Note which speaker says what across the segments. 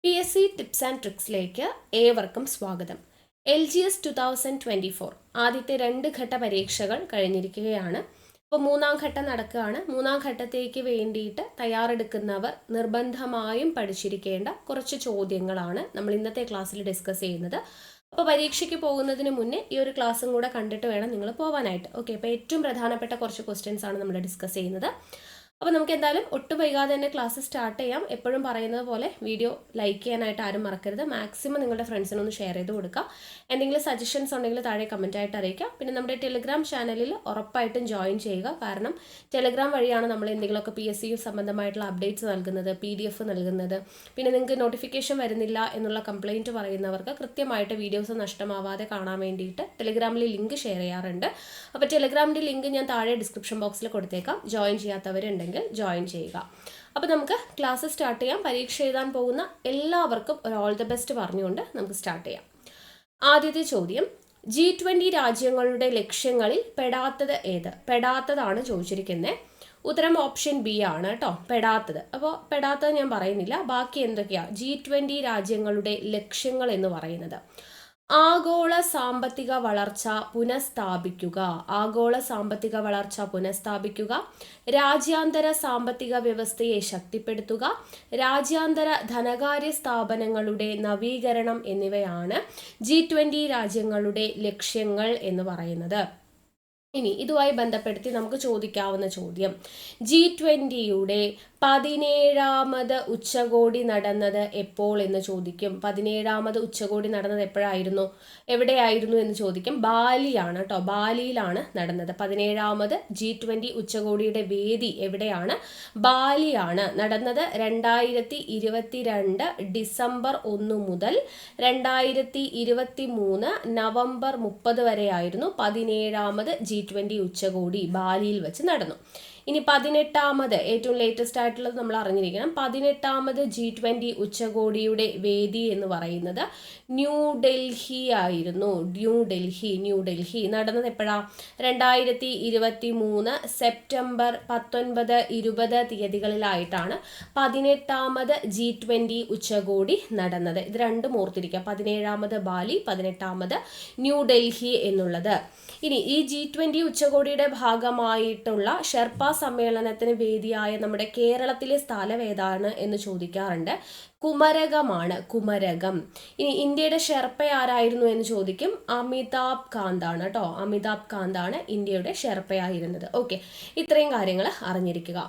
Speaker 1: PSC tips and ട്രിക്സിലേക്ക് ഏവർക്കും സ്വാഗതം. LGS 2024 ആദ്യത്തെ 2 ഘട്ട പരീക്ഷകൾ കഴിഞ്ഞിരിക്കുകയാണ്. ഇപ്പോൾ 3-ാം ഘട്ടം നടക്കുകയാണ്. 3-ാം ഘട്ടത്തേക്ക് വേണ്ടിയിട്ട് തയ്യാറെടുക്കുന്നവർ നിർബന്ധമായും പഠിച്ചിരിക്കേണ്ട കുറച്ച് ചോദ്യങ്ങളാണ് നമ്മൾ ഇന്നത്തെ ക്ലാസ്സിൽ ഡിസ്കസ് ചെയ്യുന്നത്. അപ്പോൾ പരീക്ഷയ്ക്ക് പോകുന്നതിന് മുന്നേ ഈ ഒരു ക്ലാസ്സും കൂടെ കണ്ടിട്ട് വേണം നിങ്ങൾ പോകാനായിട്ട്. ഓക്കെ, അപ്പോൾ ഏറ്റവും പ്രധാനപ്പെട്ട കുറച്ച് ക്വസ്റ്റ്യൻസ് ആണ് നമ്മൾ ഡിസ്കസ് ചെയ്യുന്നത്. അപ്പോൾ നമുക്ക് എന്തായാലും ഒട്ടും വൈകാതെ തന്നെ ക്ലാസ് സ്റ്റാർട്ട് ചെയ്യാം. എപ്പോഴും പറയുന്നത് പോലെ വീഡിയോ ലൈക്ക് ചെയ്യാനായിട്ട് ആരും മറക്കരുത്. മാക്സിമം നിങ്ങളുടെ ഫ്രണ്ട്സിനൊന്ന് ഷെയർ ചെയ്ത് കൊടുക്കുക. എന്തെങ്കിലും സജഷൻസ് ഉണ്ടെങ്കിൽ താഴെ കമൻറ്റായിട്ട് അറിയിക്കുക. പിന്നെ നമ്മുടെ ടെലിഗ്രാം ചാനലിൽ ഉറപ്പായിട്ടും ജോയിൻ ചെയ്യുക. കാരണം ടെലിഗ്രാം വഴിയാണ് നമ്മൾ എന്തെങ്കിലുമൊക്കെ PSC സംബന്ധമായിട്ടുള്ള അപ്ഡേറ്റ്സ് നൽകുന്നത്, PDF നൽകുന്നത്. പിന്നെ നിങ്ങൾക്ക് നോട്ടിഫിക്കേഷൻ വരുന്നില്ല എന്നുള്ള കംപ്ലയിൻറ്റ് പറയുന്നവർക്ക് കൃത്യമായിട്ട് വീഡിയോസ് നഷ്ടമാവാതെ കാണാൻ വേണ്ടിയിട്ട് ടെലിഗ്രാമിൽ ലിങ്ക് ഷെയർ ചെയ്യാറുണ്ട്. അപ്പോൾ ടെലിഗ്രാമിൻ്റെ ലിങ്ക് ഞാൻ താഴെ ഡിസ്ക്രിപ്ഷൻ ബോക്സിൽ കൊടുത്തേക്കാം. ജോയിൻ ചെയ്യാത്തവരുണ്ടെങ്കിൽ ജോയിൻ ചെയ്യുക. അപ്പോൾ നമുക്ക് ക്ലാസ് സ്റ്റാർട്ട് ചെയ്യാം. പരീക്ഷ എഴുതാൻ പോകുന്ന എല്ലാവർക്കും ഒരു ഓൾ ദി ബെസ്റ്റ് പറഞ്ഞുകൊണ്ട് നമുക്ക് സ്റ്റാർട്ട് ചെയ്യാം. ആദ്യത്തെ ചോദ്യം, G20 രാജ്യങ്ങളുടെ ലക്ഷ്യങ്ങളിൽ പെടാത്തത് ഏത്? പെടാത്തതാണ് ചോദിച്ചിരിക്കുന്നത്. ഉത്തരം ഓപ്ഷൻ ബി ആണ് കേട്ടോ, പെടാത്തത്. അപ്പോൾ പെടാത്തത് ഞാൻ പറയുന്നില്ല, ബാക്കി എന്തൊക്കെയാ G20 രാജ്യങ്ങളുടെ ലക്ഷ്യങ്ങൾ എന്ന് പറയുന്നത്? ആഗോള സാമ്പത്തിക വളർച്ച പുനഃസ്ഥാപിക്കുക, ആഗോള സാമ്പത്തിക വളർച്ച പുനഃസ്ഥാപിക്കുക, രാജ്യാന്തര സാമ്പത്തിക വ്യവസ്ഥയെ ശക്തിപ്പെടുത്തുക, രാജ്യാന്തര ധനകാര്യ സ്ഥാപനങ്ങളുടെ നവീകരണം എന്നിവയാണ് G20 രാജ്യങ്ങളുടെ ലക്ഷ്യങ്ങൾ എന്ന് പറയുന്നത്. ഇനി ഇതുമായി ബന്ധപ്പെടുത്തി നമുക്ക് ചോദിക്കാവുന്ന ചോദ്യം, G20യുടെ 17ാമത് ഉച്ചകോടി നടന്നത് എപ്പോൾ എന്ന് ചോദിക്കും. 17ാമത് ഉച്ചകോടി നടന്നത് എപ്പോഴായിരുന്നു, എവിടെയായിരുന്നു എന്ന് ചോദിക്കും. ബാലിയാണ് കേട്ടോ, ബാലിയിലാണ് നടന്നത്. 17ാമത് G20 ഉച്ചകോടിയുടെ വേദി എവിടെയാണ്? ബാലിയാണ് നടന്നത്. 2022 ഡിസംബർ 1 മുതൽ 2023 നവംബർ 30 വരെയായിരുന്നു 17ാമത് G20 ഉച്ചകോടി ബാലിയിൽ വെച്ച് നടന്നു. ഇനി 18ാമത്, ഏറ്റവും ലേറ്റസ്റ്റ് ആയിട്ടുള്ളത് നമ്മൾ അറിഞ്ഞിരിക്കണം, 18ാമത് G20 ഉച്ചകോടിയുടെ വേദി എന്ന് പറയുന്നത് ന്യൂഡൽഹി ആയിരുന്നു. ന്യൂഡൽഹി നടന്നത് എപ്പോഴാ? 2023 സെപ്റ്റംബർ 19, 20 തീയതികളിലായിട്ടാണ് 18ാമത് G20 ഉച്ചകോടി നടന്നത്. ഇത് രണ്ടും ഓർത്തിരിക്കുക, 17ാമത് ബാലി, 18ാമത് ന്യൂഡൽഹി എന്നുള്ളത്. ഇനി ഈ G20 ഉച്ചകോടിയുടെ ഭാഗമായിട്ടുള്ള ഷെർപ്പ സമ്മേളനത്തിന് വേദിയായ നമ്മുടെ കേരളത്തിലെ സ്ഥലം ഏതാണ് എന്ന് ചോദിക്കാറുണ്ട്. കുമരകമാണ്, കുമരകം. ഇനി ഇന്ത്യയുടെ ഷെർപ്പ ആരായിരുന്നു എന്ന് ചോദിക്കും. അമിതാഭ് കാന്ത് ആണ് കേട്ടോ, അമിതാഭ് കാന്ത് ആണ് ഇന്ത്യയുടെ ഷെർപ്പയായിരുന്നത്. ഓക്കെ, ഇത്രയും കാര്യങ്ങൾ അറിഞ്ഞിരിക്കുക.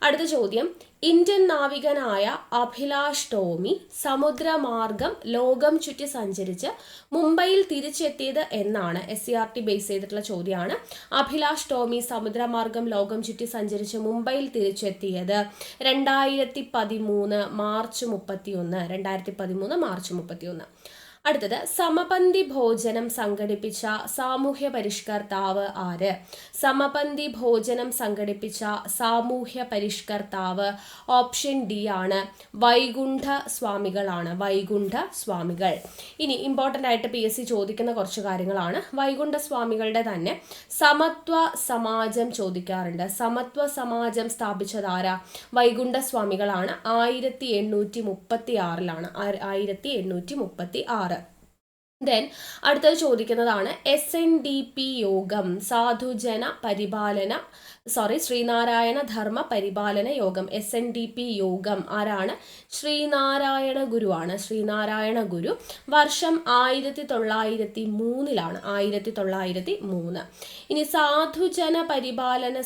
Speaker 1: അടുത്ത ചോദ്യം, ഇന്ത്യൻ നാവികനായ അഭിലാഷ് ടോമി സമുദ്രമാർഗം ലോകം ചുറ്റി സഞ്ചരിച്ച് മുംബൈയിൽ തിരിച്ചെത്തിയത് എന്നാണ്? SCRT ബേസ് ചെയ്തിട്ടുള്ള ചോദ്യമാണ്. അഭിലാഷ് ടോമി സമുദ്രമാർഗം ലോകം ചുറ്റി സഞ്ചരിച്ച് മുംബൈയിൽ തിരിച്ചെത്തിയത് 2013 മാർച്ച് 31. അടുത്തത്, സമപന്തി ഭോജനം സംഘടിപ്പിച്ച സാമൂഹ്യ പരിഷ്കർത്താവ് ആര്? സമപന്തി ഭോജനം സംഘടിപ്പിച്ച സാമൂഹ്യ പരിഷ്കർത്താവ് ഓപ്ഷൻ ഡി ആണ്, വൈകുണ്ഠ സ്വാമികളാണ്, വൈകുണ്ഠ സ്വാമികൾ. ഇനി ഇമ്പോർട്ടൻ്റ് ആയിട്ട് PSC ചോദിക്കുന്ന കുറച്ച് കാര്യങ്ങളാണ്. വൈകുണ്ഠ സ്വാമികളുടെ തന്നെ സമത്വ സമാജം ചോദിക്കാറുണ്ട്. സമത്വ സമാജം സ്ഥാപിച്ചത് ആരാ? വൈകുണ്ഠ സ്വാമികളാണ്. 1836 1836. ദെൻ അടുത്തത് ചോദിക്കുന്നതാണ്, SNDP യോഗം ശ്രീനാരായണ ധർമ്മ പരിപാലന യോഗം. SNDP യോഗം ആരാണ്? ശ്രീനാരായണ ഗുരു ആണ്, ശ്രീനാരായണ ഗുരു. വർഷം 1903 1903. ഇനി സാധുജന പരിപാലന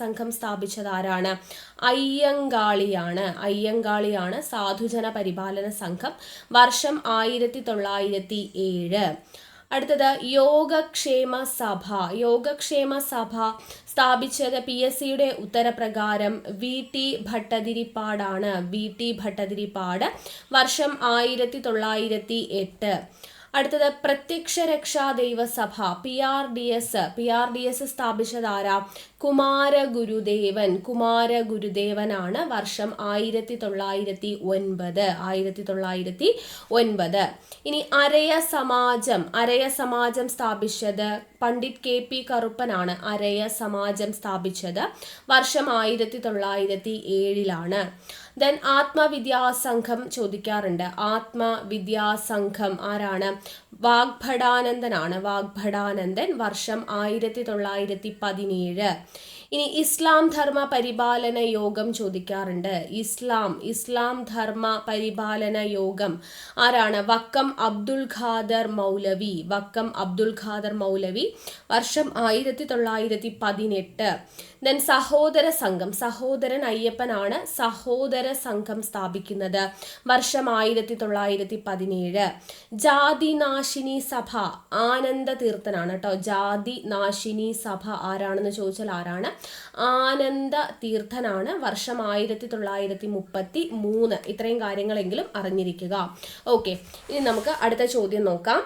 Speaker 1: സംഘം സ്ഥാപിച്ചത് ആരാണ്? അയ്യങ്കാളിയാണ് സാധുജന പരിപാലന സംഘം. വർഷം 1907. അടുത്തത്, യോഗക്ഷേമ സഭ സ്ഥാപിച്ചത് PSCയുടെ ഉത്തരപ്രകാരം VT ഭട്ടതിരിപ്പാടാണ്, VT ഭട്ടതിരിപ്പാട്. വർഷം 1908. അടുത്തത്, പ്രത്യക്ഷ രക്ഷാ ദൈവസഭ PRDS സ്ഥാപിച്ചത് ആരാ? കുമാരഗുരുദേവനാണ്. വർഷം 1909. ഇനി അരയ സമാജം സ്ഥാപിച്ചത് പണ്ഡിറ്റ് KP കറുപ്പനാണ്. അരയ സമാജം സ്ഥാപിച്ചത് വർഷം 1907. ദെൻ ആത്മവിദ്യാസംഘം ചോദിക്കാറുണ്ട്. ആത്മവിദ്യാസംഘം ആരാണ്? വാഗ്ഭടാനന്ദനാണ്. വാഗ്ഭടാനന്ദൻ, വർഷം 1917. ഇനി ഇസ്ലാം ധർമ്മ പരിപാലന യോഗം ചോദിക്കാറുണ്ട്. ഇസ്ലാം ധർമ്മ പരിപാലന യോഗം ആരാണ്? വക്കം അബ്ദുൽ ഖാദർ മൗലവി. വക്കം അബ്ദുൽ ഖാദർ മൗലവി, വർഷം 1918. ദെൻ സഹോദര സംഘം, സഹോദരൻ അയ്യപ്പനാണ് സഹോദര സംഘം സ്ഥാപിക്കുന്നത്, വർഷം 1917. ജാതിനാശിനി സഭ ആനന്ദ തീർത്ഥനാണ് കേട്ടോ. ജാതിനാശിനി സഭ ആരാണെന്ന് ചോദിച്ചാൽ ആരാണ്? ആനന്ദ തീർത്ഥനാണ്, വർഷം 1933. ഇത്രയും കാര്യങ്ങളെങ്കിലും അറിഞ്ഞിരിക്കുക. ഓക്കെ, ഇനി നമുക്ക് അടുത്ത ചോദ്യം നോക്കാം.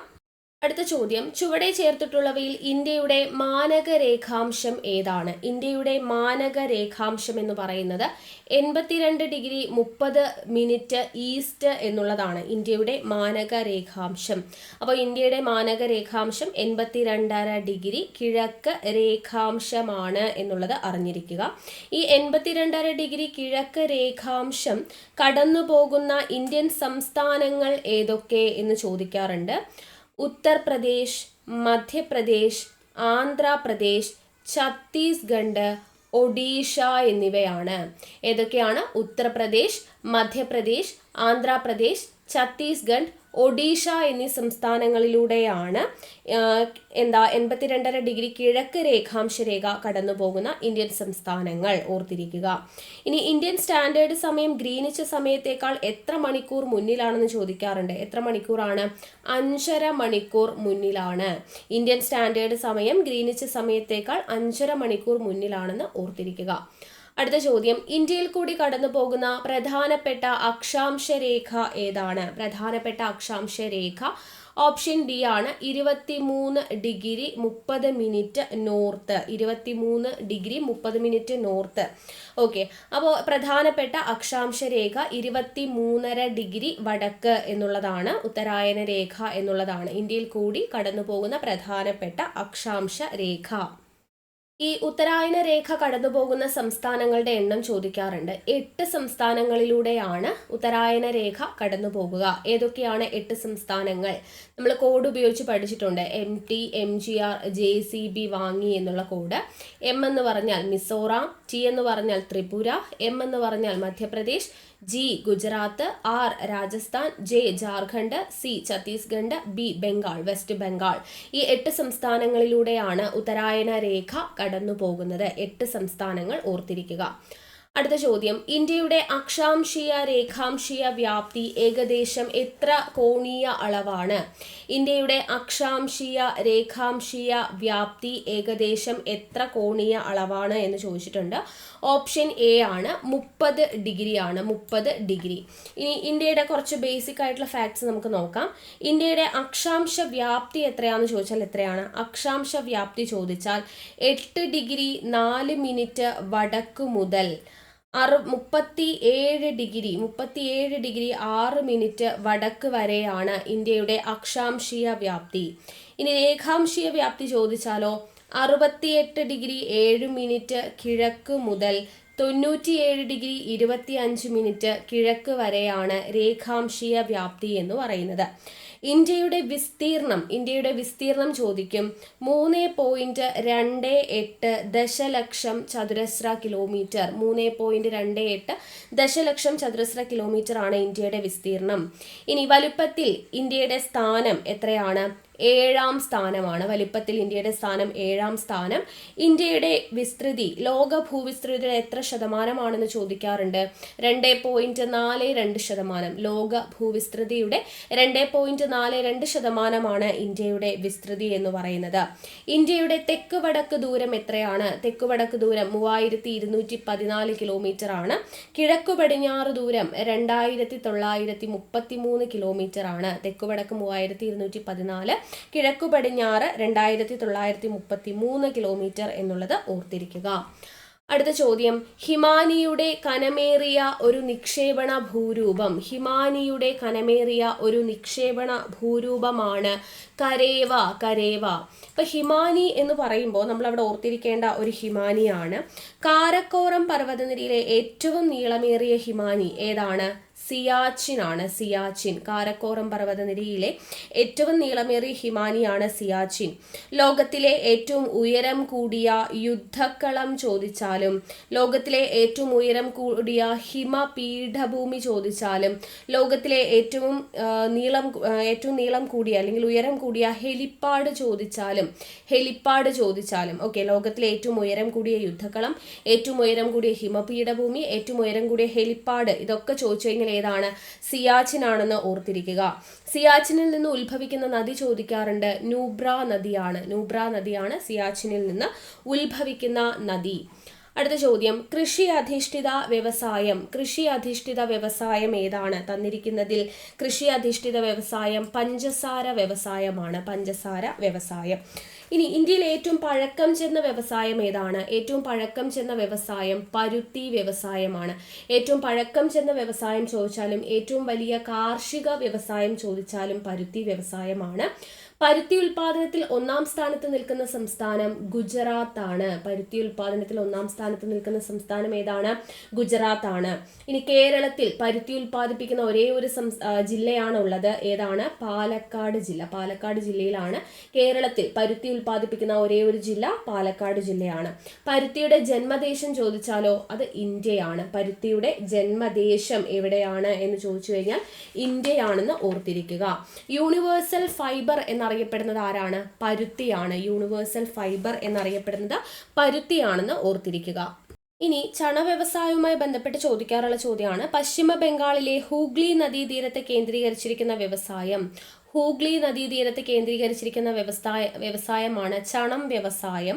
Speaker 1: അടുത്ത ചോദ്യം, ചുവടെ ചേർത്തിട്ടുള്ളവയിൽ ഇന്ത്യയുടെ മാനക രേഖാംശം ഏതാണ്? ഇന്ത്യയുടെ മാനക രേഖാംശം എന്ന് പറയുന്നത് 82 ഡിഗ്രി 30 മിനിറ്റ് ഈസ്റ്റ് എന്നുള്ളതാണ് ഇന്ത്യയുടെ മാനക രേഖാംശം. അപ്പോൾ ഇന്ത്യയുടെ മാനക രേഖാംശം 82.5 ഡിഗ്രി കിഴക്ക് രേഖാംശമാണ് എന്നുള്ളത് അറിഞ്ഞിരിക്കുക. ഈ 82.5 ഡിഗ്രി കിഴക്ക് രേഖാംശം കടന്നു പോകുന്ന ഇന്ത്യൻ സംസ്ഥാനങ്ങൾ ഏതൊക്കെ എന്ന് ചോദിക്കാറുണ്ട്. ഉത്തർപ്രദേശ്, മധ്യപ്രദേശ്, ആന്ധ്രാപ്രദേശ്, ഛത്തീസ്ഗഡ്, ഒഡീഷ എന്നിവയാണ്. ഏതൊക്കെയാണ്? ഉത്തർപ്രദേശ്, മധ്യപ്രദേശ്, ആന്ധ്രാപ്രദേശ്, ഛത്തീസ്ഗഡ്, ഒഡീഷ എന്നീ സംസ്ഥാനങ്ങളിലൂടെയാണ് 82.5 ഡിഗ്രി കിഴക്ക് രേഖാംശ രേഖ കടന്നു പോകുന്ന ഇന്ത്യൻ സംസ്ഥാനങ്ങൾ. ഓർത്തിരിക്കുക. ഇനി ഇന്ത്യൻ സ്റ്റാൻഡേർഡ് സമയം ഗ്രീനിച്ച് സമയത്തേക്കാൾ എത്ര മണിക്കൂർ മുന്നിലാണെന്ന് ചോദിക്കാറുണ്ട്. എത്ര മണിക്കൂറാണ്? 5.5 മണിക്കൂർ മുന്നിലാണ്. ഇന്ത്യൻ സ്റ്റാൻഡേർഡ് സമയം ഗ്രീനിച്ച് സമയത്തേക്കാൾ 5.5 മണിക്കൂർ മുന്നിലാണെന്ന് ഓർത്തിരിക്കുക. അടുത്ത ചോദ്യം, ഇന്ത്യയിൽ കൂടി കടന്നു പോകുന്ന പ്രധാനപ്പെട്ട അക്ഷാംശ രേഖ ഏതാണ്? പ്രധാനപ്പെട്ട അക്ഷാംശ രേഖ ഓപ്ഷൻ ഡി ആണ്. 23 degree 30 minute north. 23 degree 30 minute north. Okay, അപ്പോൾ പ്രധാനപ്പെട്ട അക്ഷാംശ രേഖ 23.5 ഡിഗ്രി വടക്ക് എന്നുള്ളതാണ്. ഉത്തരായന രേഖ എന്നുള്ളതാണ് ഇന്ത്യയിൽ കൂടി കടന്നു പോകുന്ന പ്രധാനപ്പെട്ട അക്ഷാംശ രേഖ. ഈ ഉത്തരായന രേഖ കടന്നു പോകുന്ന സംസ്ഥാനങ്ങളുടെ എണ്ണം ചോദിക്കാറുണ്ട്. 8 സംസ്ഥാനങ്ങളിലൂടെയാണ് ഉത്തരായന രേഖ കടന്നു പോകുക. ഏതൊക്കെയാണ് 8 സംസ്ഥാനങ്ങൾ? നമ്മൾ കോഡ് ഉപയോഗിച്ച് പഠിച്ചിട്ടുണ്ട്. MT, MGR, JCB വാങ്ങി എന്നുള്ള കോഡ്. M എന്ന് പറഞ്ഞാൽ മിസോറാം, T എന്ന് പറഞ്ഞാൽ ത്രിപുര, M എന്ന് പറഞ്ഞാൽ Madhya Pradesh, G Gujarat, R Rajasthan, J Jharkhand, C Chhattisgarh, B Bengal west Bengal. ഈ 8 സംസ്ഥാനങ്ങളിലൂടെയാണ് ഉത്തരായന രേഖ കടന്നു പോകുന്നത്. 8 സംസ്ഥാനങ്ങൾ ഓർത്തിരിക്കുക. അടുത്ത ചോദ്യം, ഇന്ത്യയുടെ അക്ഷാംശീയ രേഖാംശീയ വ്യാപ്തി ഏകദേശം എത്ര കോണീയ അളവാണ്? ഇന്ത്യയുടെ അക്ഷാംശീയ രേഖാംശീയ വ്യാപ്തി ഏകദേശം എത്ര കോണീയ അളവാണ് എന്ന് ചോദിച്ചിട്ടുണ്ട്. ഓപ്ഷൻ എ ആണ്, 30 ഡിഗ്രി ആണ്. 30 ഡിഗ്രി. ഇനി ഇന്ത്യയുടെ കുറച്ച് ബേസിക് ആയിട്ടുള്ള ഫാക്ട്സ് നമുക്ക് നോക്കാം. ഇന്ത്യയുടെ അക്ഷാംശ വ്യാപ്തി എത്രയാണെന്ന് ചോദിച്ചാൽ എത്രയാണ്? അക്ഷാംശ വ്യാപ്തി ചോദിച്ചാൽ 8 ഡിഗ്രി 4 മിനിറ്റ് വടക്ക് മുതൽ 37 ഡിഗ്രി 6 മിനിറ്റ് വടക്ക് വരെയാണ് ഇന്ത്യയുടെ അക്ഷാംശീയ വ്യാപ്തി. ഇനി രേഖാംശീയ വ്യാപ്തി ചോദിച്ചാലോ 68 ഡിഗ്രി 7 മിനിറ്റ് കിഴക്ക് മുതൽ 97 ഡിഗ്രി 25 മിനിറ്റ് കിഴക്ക് വരെയാണ് രേഖാംശീയ വ്യാപ്തി എന്ന് പറയുന്നത്. ഇന്ത്യയുടെ വിസ്തീർണം ചോദിക്കും. 3.28 ദശലക്ഷം ചതുരശ്ര കിലോമീറ്റർ. 3.28 ദശലക്ഷം ചതുരശ്ര കിലോമീറ്റർ ആണ് ഇന്ത്യയുടെ വിസ്തീർണം. ഇനി വലുപ്പത്തിൽ ഇന്ത്യയുടെ സ്ഥാനം എത്രയാണ്? 7ാം സ്ഥാനമാണ്. വലിപ്പത്തിൽ ഇന്ത്യയുടെ സ്ഥാനം 7ാം സ്ഥാനം. ഇന്ത്യയുടെ വിസ്തൃതി, ലോക ഭൂവിസ്തൃതിയുടെ എത്ര ശതമാനമാണെന്ന് ചോദിക്കാറുണ്ട്. 2.42%. ലോക ഭൂവിസ്തൃതിയുടെ 2.42% ഇന്ത്യയുടെ വിസ്തൃതി എന്ന് പറയുന്നത്. ഇന്ത്യയുടെ തെക്ക് വടക്ക് ദൂരം എത്രയാണ്? തെക്ക് വടക്ക് ദൂരം 3214 കിലോമീറ്റർ ആണ്. കിഴക്കു പടിഞ്ഞാറ് ദൂരം 2933 കിലോമീറ്റർ ആണ്. തെക്ക് വടക്ക് 3214, കിഴക്കു പടിഞ്ഞാറ് 2933 കിലോമീറ്റർ എന്നുള്ളത് ഓർത്തിരിക്കുക. അടുത്ത ചോദ്യം, ഹിമാനിയുടെ കനമേറിയ ഒരു നിക്ഷേപണ ഭൂരൂപം. ഹിമാനിയുടെ കനമേറിയ ഒരു നിക്ഷേപണ ഭൂരൂപമാണ് കരേവ. കരേവ. ഇപ്പൊ ഹിമാനി എന്ന് പറയുമ്പോൾ നമ്മൾ അവിടെ ഓർത്തിരിക്കേണ്ട ഒരു ഹിമാനിയാണ്. കാരക്കോറം പർവ്വതനിരയിലെ ഏറ്റവും നീളമേറിയ ഹിമാനി ഏതാണ്? സിയാച്ചിൻ ആണ്. സിയാച്ചിൻ. കാരക്കോറം പർവ്വതനിരയിലെ ഏറ്റവും നീളമേറിയ ഹിമാനിയാണ് സിയാച്ചിൻ. ലോകത്തിലെ ഏറ്റവും ഉയരം കൂടിയ യുദ്ധക്കളം ചോദിച്ചാലും, ലോകത്തിലെ ഏറ്റവും ഉയരം കൂടിയ ഹിമപീഠഭൂമി ചോദിച്ചാലും, ലോകത്തിലെ ഏറ്റവും നീളം കൂടിയ അല്ലെങ്കിൽ ഉയരം കൂടിയ ഹെലിപ്പാഡ് ചോദിച്ചാലും ഓക്കെ, ലോകത്തിലെ ഏറ്റവും ഉയരം കൂടിയ യുദ്ധക്കളം, ഏറ്റവും ഉയരം കൂടിയ ഹിമപീഠഭൂമി, ഏറ്റവും ഉയരം കൂടിയ ഹെലിപ്പാഡ്, ഇതൊക്കെ ചോദിച്ചു കഴിഞ്ഞാൽ ഏതാണ്? സിയാച്ചിൻ ആണെന്ന് ഓർത്തിരിക്കുക. സിയാച്ചിനിൽ നിന്ന് ഉത്ഭവിക്കുന്ന നദി ചോദിക്കാറുണ്ട്. നൂബ്ര നദിയാണ്. നൂബ്ര നദിയാണ് സിയാച്ചിനിൽ നിന്ന് ഉത്ഭവിക്കുന്ന നദി. അടുത്ത ചോദ്യം, കൃഷി അധിഷ്ഠിത വ്യവസായം. കൃഷി അധിഷ്ഠിത വ്യവസായം ഏതാണ്? തന്നിരിക്കുന്നതിൽ കൃഷി അധിഷ്ഠിത വ്യവസായം പഞ്ചസാര വ്യവസായമാണ്. പഞ്ചസാര വ്യവസായം. ഇനി ഇന്ത്യയിൽ ഏറ്റവും പഴക്കം ചെന്ന വ്യവസായം ഏതാണ്? ഏറ്റവും പഴക്കം ചെന്ന വ്യവസായം പരുത്തി വ്യവസായമാണ്. ഏറ്റവും പഴക്കം ചെന്ന വ്യവസായം ചോദിച്ചാലും, ഏറ്റവും വലിയ കാർഷിക വ്യവസായം ചോദിച്ചാലും പരുത്തി വ്യവസായമാണ്. പരുത്തി ഉൽപാദനത്തിൽ ഒന്നാം സ്ഥാനത്ത് നിൽക്കുന്ന സംസ്ഥാനം ഗുജറാത്ത് ആണ്. പരുത്തി ഉൽപാദനത്തിൽ ഒന്നാം സ്ഥാനത്ത് നിൽക്കുന്ന സംസ്ഥാനം ഏതാണ്? ഗുജറാത്ത് ആണ്. ഇനി കേരളത്തിൽ പരുത്തി ഉൽപ്പാദിപ്പിക്കുന്ന ഒരേ ഒരു ജില്ലയാണ് ഉള്ളത്. ഏതാണ്? പാലക്കാട് ജില്ല. പാലക്കാട് ജില്ലയിലാണ് കേരളത്തിൽ പരുത്തി ഉൽപ്പാദിപ്പിക്കുന്ന ഒരേ ഒരു ജില്ല പാലക്കാട് ജില്ലയാണ്. പരുത്തിയുടെ ജന്മദേശം ചോദിച്ചാലോ, അത് ഇന്ത്യയാണ്. പരുത്തിയുടെ ജന്മദേശം എവിടെയാണ് എന്ന് ചോദിച്ചു കഴിഞ്ഞാൽ ഇന്ത്യയാണെന്ന് ഓർത്തിരിക്കുക. യൂണിവേഴ്സൽ ഫൈബർ എന്നറിയപ്പെടുന്നത് ആരാണ്? പരുത്തിയാണ്. യൂണിവേഴ്സൽ ഫൈബർ എന്നറിയപ്പെടുന്നത് പരുത്തിയാണെന്ന് ഓർത്തിരിക്കുക. ഇനി ചണ വ്യവസായവുമായി ബന്ധപ്പെട്ട് ചോദിക്കാറുള്ള ചോദ്യമാണ്, പശ്ചിമ ബംഗാളിലെ ഹൂഗ്ലി നദീതീരത്തെ കേന്ദ്രീകരിച്ചിരിക്കുന്ന വ്യവസായം. ഹൂഗ്ലി നദീതീരത്ത് കേന്ദ്രീകരിച്ചിരിക്കുന്ന വ്യവസായമാണ് ചണം വ്യവസായം.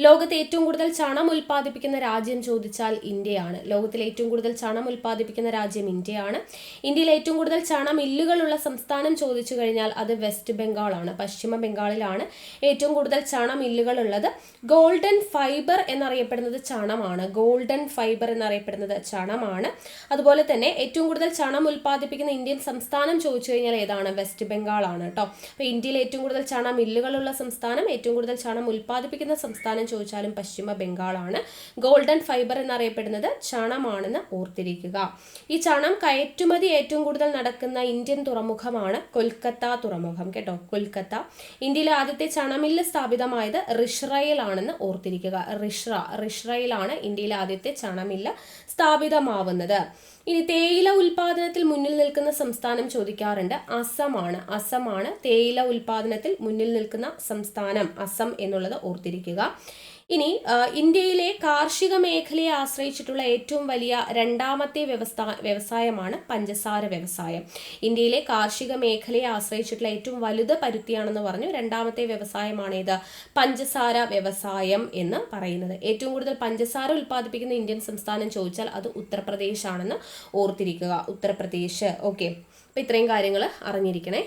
Speaker 1: ലോകത്തെ ഏറ്റവും കൂടുതൽ ചണം ഉൽപ്പാദിപ്പിക്കുന്ന രാജ്യം ചോദിച്ചാൽ ഇന്ത്യയാണ്. ലോകത്തിലെ ഏറ്റവും കൂടുതൽ ചണം ഉൽപ്പാദിപ്പിക്കുന്ന രാജ്യം ഇന്ത്യയാണ്. ഇന്ത്യയിൽ ഏറ്റവും കൂടുതൽ ചണ മില്ലുകളുള്ള സംസ്ഥാനം ചോദിച്ചു കഴിഞ്ഞാൽ അത് വെസ്റ്റ് ബംഗാൾ ആണ്. പശ്ചിമ ബംഗാളിലാണ് ഏറ്റവും കൂടുതൽ ചണ മില്ലുകൾ ഉള്ളത്. ഗോൾഡൻ ഫൈബർ എന്നറിയപ്പെടുന്നത് ചണമാണ്. ഗോൾഡൻ ഫൈബർ എന്നറിയപ്പെടുന്നത് ചണമാണ്. അതുപോലെ തന്നെ ഏറ്റവും കൂടുതൽ ചണം ഉൽപ്പാദിപ്പിക്കുന്ന ഇന്ത്യൻ സംസ്ഥാനം ചോദിച്ചു കഴിഞ്ഞാൽ ഏതാണ്? വെസ്റ്റ് ബംഗാൾ ആണ് കേട്ടോ. അപ്പോൾ ഇന്ത്യയിൽ ഏറ്റവും കൂടുതൽ ചണ മില്ലുകളുള്ള സംസ്ഥാനം, ഏറ്റവും കൂടുതൽ ചണം ഉൽപ്പാദിപ്പിക്കുന്ന സംസ്ഥാനം ചോദിച്ചാലും പശ്ചിമ ബംഗാളാണ്. ഗോൾഡൻ ഫൈബർ എന്നറിയപ്പെടുന്നത് ചണമാണെന്ന് ഓർത്തിരിക്കുക. ഈ ചണം കയറ്റുമതി ഏറ്റവും കൂടുതൽ നടക്കുന്ന ഇന്ത്യൻ തുറമുഖമാണ് കൊൽക്കത്ത തുറമുഖം കേട്ടോ. കൊൽക്കത്ത. ഇന്ത്യയിലെ ആദ്യത്തെ ചണമില്ല് സ്ഥാപിതമായത് റിഷ്റയിലാണെന്ന് ഓർത്തിരിക്കുക. റിഷ്റയിലാണ് ഇന്ത്യയിലെ ആദ്യത്തെ ചണമില്ല് സ്ഥാപിതമാവുന്നത്. ഇനി തേയില ഉൽപാദനത്തിൽ മുന്നിൽ നിൽക്കുന്ന സംസ്ഥാനം ചോദിക്കാറുണ്ട്. അസമാണ് തേയില ഉൽപാദനത്തിൽ മുന്നിൽ നിൽക്കുന്ന സംസ്ഥാനം. അസം എന്നുള്ളത് ഓർത്തിരിക്കുക. ഇനി ഇന്ത്യയിലെ കാർഷിക മേഖലയെ ആശ്രയിച്ചിട്ടുള്ള ഏറ്റവും വലിയ രണ്ടാമത്തെ വ്യവസായമാണ് പഞ്ചസാര വ്യവസായം. ഇന്ത്യയിലെ കാർഷിക മേഖലയെ ആശ്രയിച്ചിട്ടുള്ള ഏറ്റവും വലുത് പരുത്തിയാണെന്ന് പറഞ്ഞു. രണ്ടാമത്തെ വ്യവസായമാണ് ഇത് പഞ്ചസാര വ്യവസായം എന്ന് പറയുന്നത്. ഏറ്റവും കൂടുതൽ പഞ്ചസാര ഉൽപ്പാദിപ്പിക്കുന്ന ഇന്ത്യൻ സംസ്ഥാനം ചോദിച്ചാൽ അത് ഉത്തർപ്രദേശ് ആണെന്ന് ഓർത്തിരിക്കുക. ഉത്തർപ്രദേശ്. ഓക്കെ, അപ്പൊ ഇത്രയും കാര്യങ്ങൾ അറിഞ്ഞിരിക്കണേ.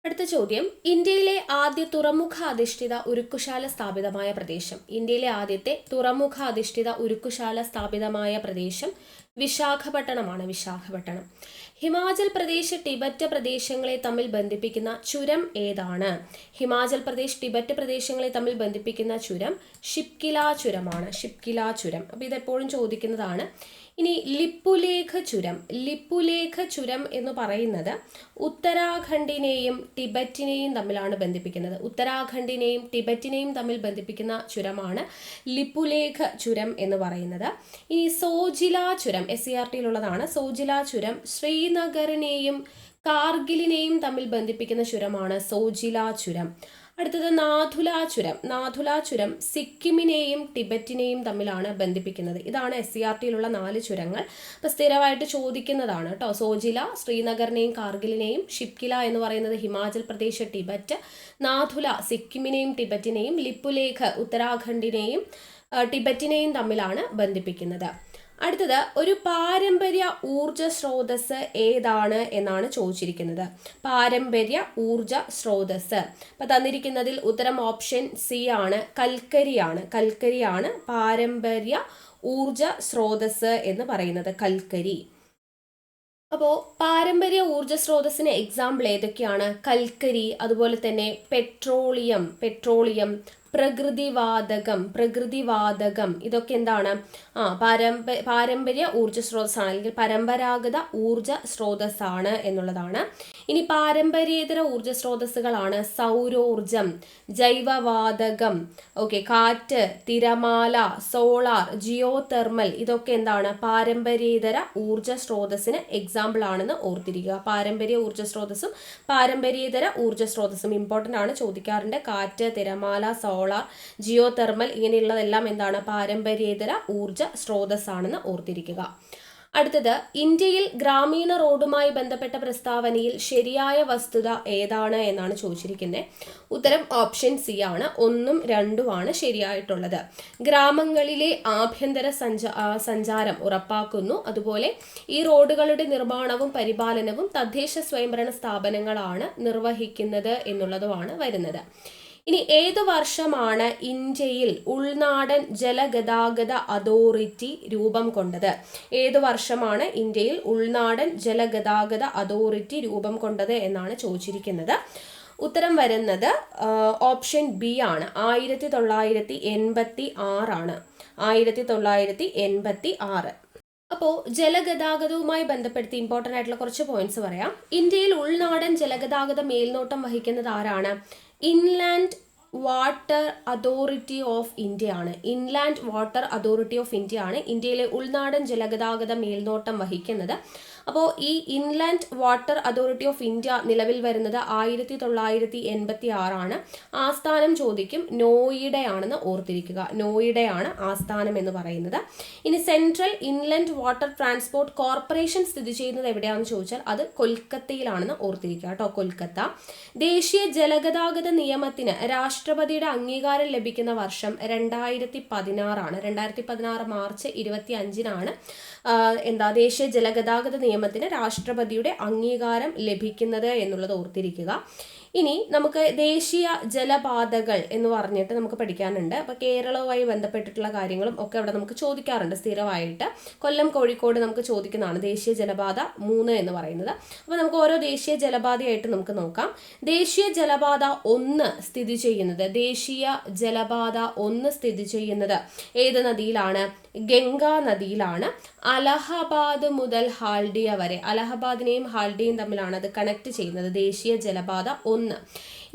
Speaker 1: അടുത്ത ചോദ്യം, ഇന്ത്യയിലെ ആദ്യ തുറമുഖ അധിഷ്ഠിത ഉരുക്കുശാല സ്ഥാപിതമായ പ്രദേശം. ഇന്ത്യയിലെ ആദ്യത്തെ തുറമുഖ അധിഷ്ഠിത ഉരുക്കുശാല സ്ഥാപിതമായ പ്രദേശം വിശാഖപട്ടണമാണ്. വിശാഖപട്ടണം. ഹിമാചൽ പ്രദേശ് ടിബറ്റ് പ്രദേശങ്ങളെ തമ്മിൽ ബന്ധിപ്പിക്കുന്ന ചുരം ഏതാണ്? ഹിമാചൽ പ്രദേശ് ടിബറ്റ് പ്രദേശങ്ങളെ തമ്മിൽ ബന്ധിപ്പിക്കുന്ന ചുരം ഷിപ്കില ചുരമാണ്. ഷിപ്കില ചുരം. അപ്പോൾ ഇതെപ്പോഴും ചോദിക്കുന്നതാണ്. ഇനി ലിപ്പുലേഖ ചുരം എന്ന് പറയുന്നത് ഉത്തരാഖണ്ഡിനെയും ടിബറ്റിനെയും തമ്മിലാണ് ബന്ധിപ്പിക്കുന്നത്. ഉത്തരാഖണ്ഡിനെയും ടിബറ്റിനെയും തമ്മിൽ ബന്ധിപ്പിക്കുന്ന ചുരമാണ് ലിപ്പുലേഖ ചുരം എന്ന് പറയുന്നത്. ഇനി സോജില ചുരം SCERTയിലുള്ളതാണ്. സോജില ചുരം ശ്രീനഗറിനെയും കാർഗിലിനെയും തമ്മിൽ ബന്ധിപ്പിക്കുന്ന ചുരമാണ് സോജില ചുരം. അടുത്തത് നാഥുല ചുരം സിക്കിമിനെയും ടിബറ്റിനെയും തമ്മിലാണ് ബന്ധിപ്പിക്കുന്നത്. ഇതാണ് SCERTയിലുള്ള 4 ചുരങ്ങൾ. അപ്പോൾ സ്ഥിരമായിട്ട് ചോദിക്കുന്നതാണ് കേട്ടോ. സോജില ശ്രീനഗറിനെയും കാർഗിലിനെയും, ഷിപ്കില എന്ന് പറയുന്നത് ഹിമാചൽ പ്രദേശ് ടിബറ്റ്, നാഥുല സിക്കിമിനെയും ടിബറ്റിനെയും, ലിപ്പുലേഖ ഉത്തരാഖണ്ഡിനെയും ടിബറ്റിനെയും തമ്മിലാണ് ബന്ധിപ്പിക്കുന്നത്. അടുത്തത്, ഒരു പാരമ്പര്യ ഊർജ സ്രോതസ് ഏതാണ് എന്നാണ് ചോദിച്ചിരിക്കുന്നത്. പാരമ്പര്യ ഊർജ സ്രോതസ്. അപ്പം തന്നിരിക്കുന്നതിൽ ഉത്തരം ഓപ്ഷൻ C ആണ്. കൽക്കരിയാണ് പാരമ്പര്യ ഊർജ സ്രോതസ് എന്ന് പറയുന്നത്? കൽക്കരി. അപ്പോൾ പാരമ്പര്യ ഊർജ സ്രോതസ്സിന് എക്സാമ്പിൾ ഏതൊക്കെയാണ്? കൽക്കരി, അതുപോലെ തന്നെ പെട്രോളിയം, പ്രകൃതിവാതകം ഇതൊക്കെ എന്താണ്? പാരമ്പര്യ ഊർജ സ്രോതസ്സാണ്, അല്ലെങ്കിൽ പരമ്പരാഗത ഊർജ സ്രോതസ്സാണ് എന്നുള്ളതാണ്. ഇനി പാരമ്പര്യേതര ഊർജ സ്രോതസ്സുകളാണ് സൗരോർജം, ജൈവവാതകം, കാറ്റ്, തിരമാല, സോളാർ, ജിയോ തെർമൽ. ഇതൊക്കെ എന്താണ്? പാരമ്പര്യേതര ഊർജ സ്രോതസ്സിന് എക്സാമ്പിൾ ആണെന്ന് ഓർത്തിരിക്കുക. പാരമ്പര്യ ഊർജ സ്രോതസ്സും പാരമ്പര്യേതര ഊർജ സ്രോതസ്സും ഇമ്പോർട്ടൻ്റ് ആണ്, ചോദിക്കാറുണ്ട്. കാറ്റ്, തിരമാല, സോളാർ, ജിയോ തെർമൽ ഇങ്ങനെയുള്ളതെല്ലാം എന്താണ്? പാരമ്പര്യേതര ഊർജ സ്രോതസ്സാണെന്ന് ഓർത്തിരിക്കുക. അടുത്തത്, ഇന്ത്യയിൽ ഗ്രാമീണ റോഡുമായി ബന്ധപ്പെട്ട പ്രസ്താവനയിൽ ശരിയായ വസ്തുത ഏതാണ് എന്നാണ് ചോദിച്ചിരിക്കുന്നത്. ഉത്തരം ഓപ്ഷൻ സി ആണ്. 1ഉം 2ഉമാണ് ശരിയായിട്ടുള്ളത്. ഗ്രാമങ്ങളിലെ ആഭ്യന്തര സഞ്ചാരം ഉറപ്പാക്കുന്നു. അതുപോലെ ഈ റോഡുകളുടെ നിർമ്മാണവും പരിപാലനവും തദ്ദേശ സ്വയംഭരണ സ്ഥാപനങ്ങളാണ് നിർവഹിക്കുന്നത് എന്നുള്ളതുമാണ് വരുന്നത്. ഇനി ഏതു വർഷമാണ് ഇന്ത്യയിൽ ഉൾനാടൻ ജലഗതാഗത അതോറിറ്റി രൂപം കൊണ്ടത്? ഏതു വർഷമാണ് ഇന്ത്യയിൽ ഉൾനാടൻ ജലഗതാഗത അതോറിറ്റി രൂപം കൊണ്ടത് എന്നാണ് ചോദിച്ചിരിക്കുന്നത്. ഉത്തരം വരുന്നത് ഓപ്ഷൻ ബി ആണ്. 1986 ആണ്. 1986. അപ്പോൾ ജലഗതാഗതവുമായി ബന്ധപ്പെടുത്തി ഇമ്പോർട്ടൻ്റ് ആയിട്ടുള്ള കുറച്ച് പോയിന്റ്സ് പറയാം. ഇന്ത്യയിൽ ഉൾനാടൻ ജലഗതാഗത മേൽനോട്ടം വഹിക്കുന്നത് ആരാണ്? Inland water authority of India ആണ്. Inland water authority of India ആണ് ഇന്ത്യയിലെ ഉൾനാടൻ ജലഗതാഗത മേൽനോട്ടം വഹിക്കുന്നത്. അപ്പോൾ ഈ inland water authority of India നിലവിൽ വരുന്നത് 1986 ആണ്. ആസ്ഥാനം ചോദിക്കും, നോയിഡയാണെന്ന് ഓർത്തിരിക്കുക. നോയിഡയാണ് ആസ്ഥാനം എന്ന് പറയുന്നത്. ഇനി central inland water transport corporation സ്ഥിതി ചെയ്യുന്നത് എവിടെയാണെന്ന് ചോദിച്ചാൽ അത് കൊൽക്കത്തയിലാണെന്ന് ഓർത്തിരിക്കുക കേട്ടോ, കൊൽക്കത്ത. ദേശീയ ജലഗതാഗത നിയമത്തിന് രാഷ്ട്രപതിയുടെ അംഗീകാരം ലഭിക്കുന്ന വർഷം 2016 ആണ്. 2016 മാർച്ച് 25-നാണ് ദേശീയ ജലഗതാഗത നിയമത്തിന് രാഷ്ട്രപതിയുടെ അംഗീകാരം ലഭിക്കുന്നത് എന്നുള്ളത് ഓർത്തിരിക്കുക. ഇനി നമുക്ക് ദേശീയ ജലപാതകൾ എന്ന് പറഞ്ഞിട്ട് നമുക്ക് പഠിക്കാനുണ്ട്. അപ്പോൾ കേരളവുമായി ബന്ധപ്പെട്ടിട്ടുള്ള കാര്യങ്ങളും ഒക്കെ അവിടെ നമുക്ക് ചോദിക്കാറുണ്ട് സ്ഥിരമായിട്ട്. കൊല്ലം, കോഴിക്കോട് നമുക്ക് ചോദിക്കുന്നതാണ് ദേശീയ ജലപാത 3 എന്ന് പറയുന്നത്. അപ്പോൾ നമുക്ക് ഓരോ ദേശീയ ജലപാതയായിട്ട് നമുക്ക് നോക്കാം. ദേശീയ ജലപാത 1 സ്ഥിതി ചെയ്യുന്നത് ഏത് നദിയിലാണ്? ഗംഗാ നദിയിലാണ്. അലഹബാദ് മുതൽ ഹാൽഡിയ വരെ, അലഹബാദിനെയും ഹാൽഡിയയും തമ്മിലാണ് അത് കണക്ട് ചെയ്യുന്നത്, ദേശീയ ജലപാത 1.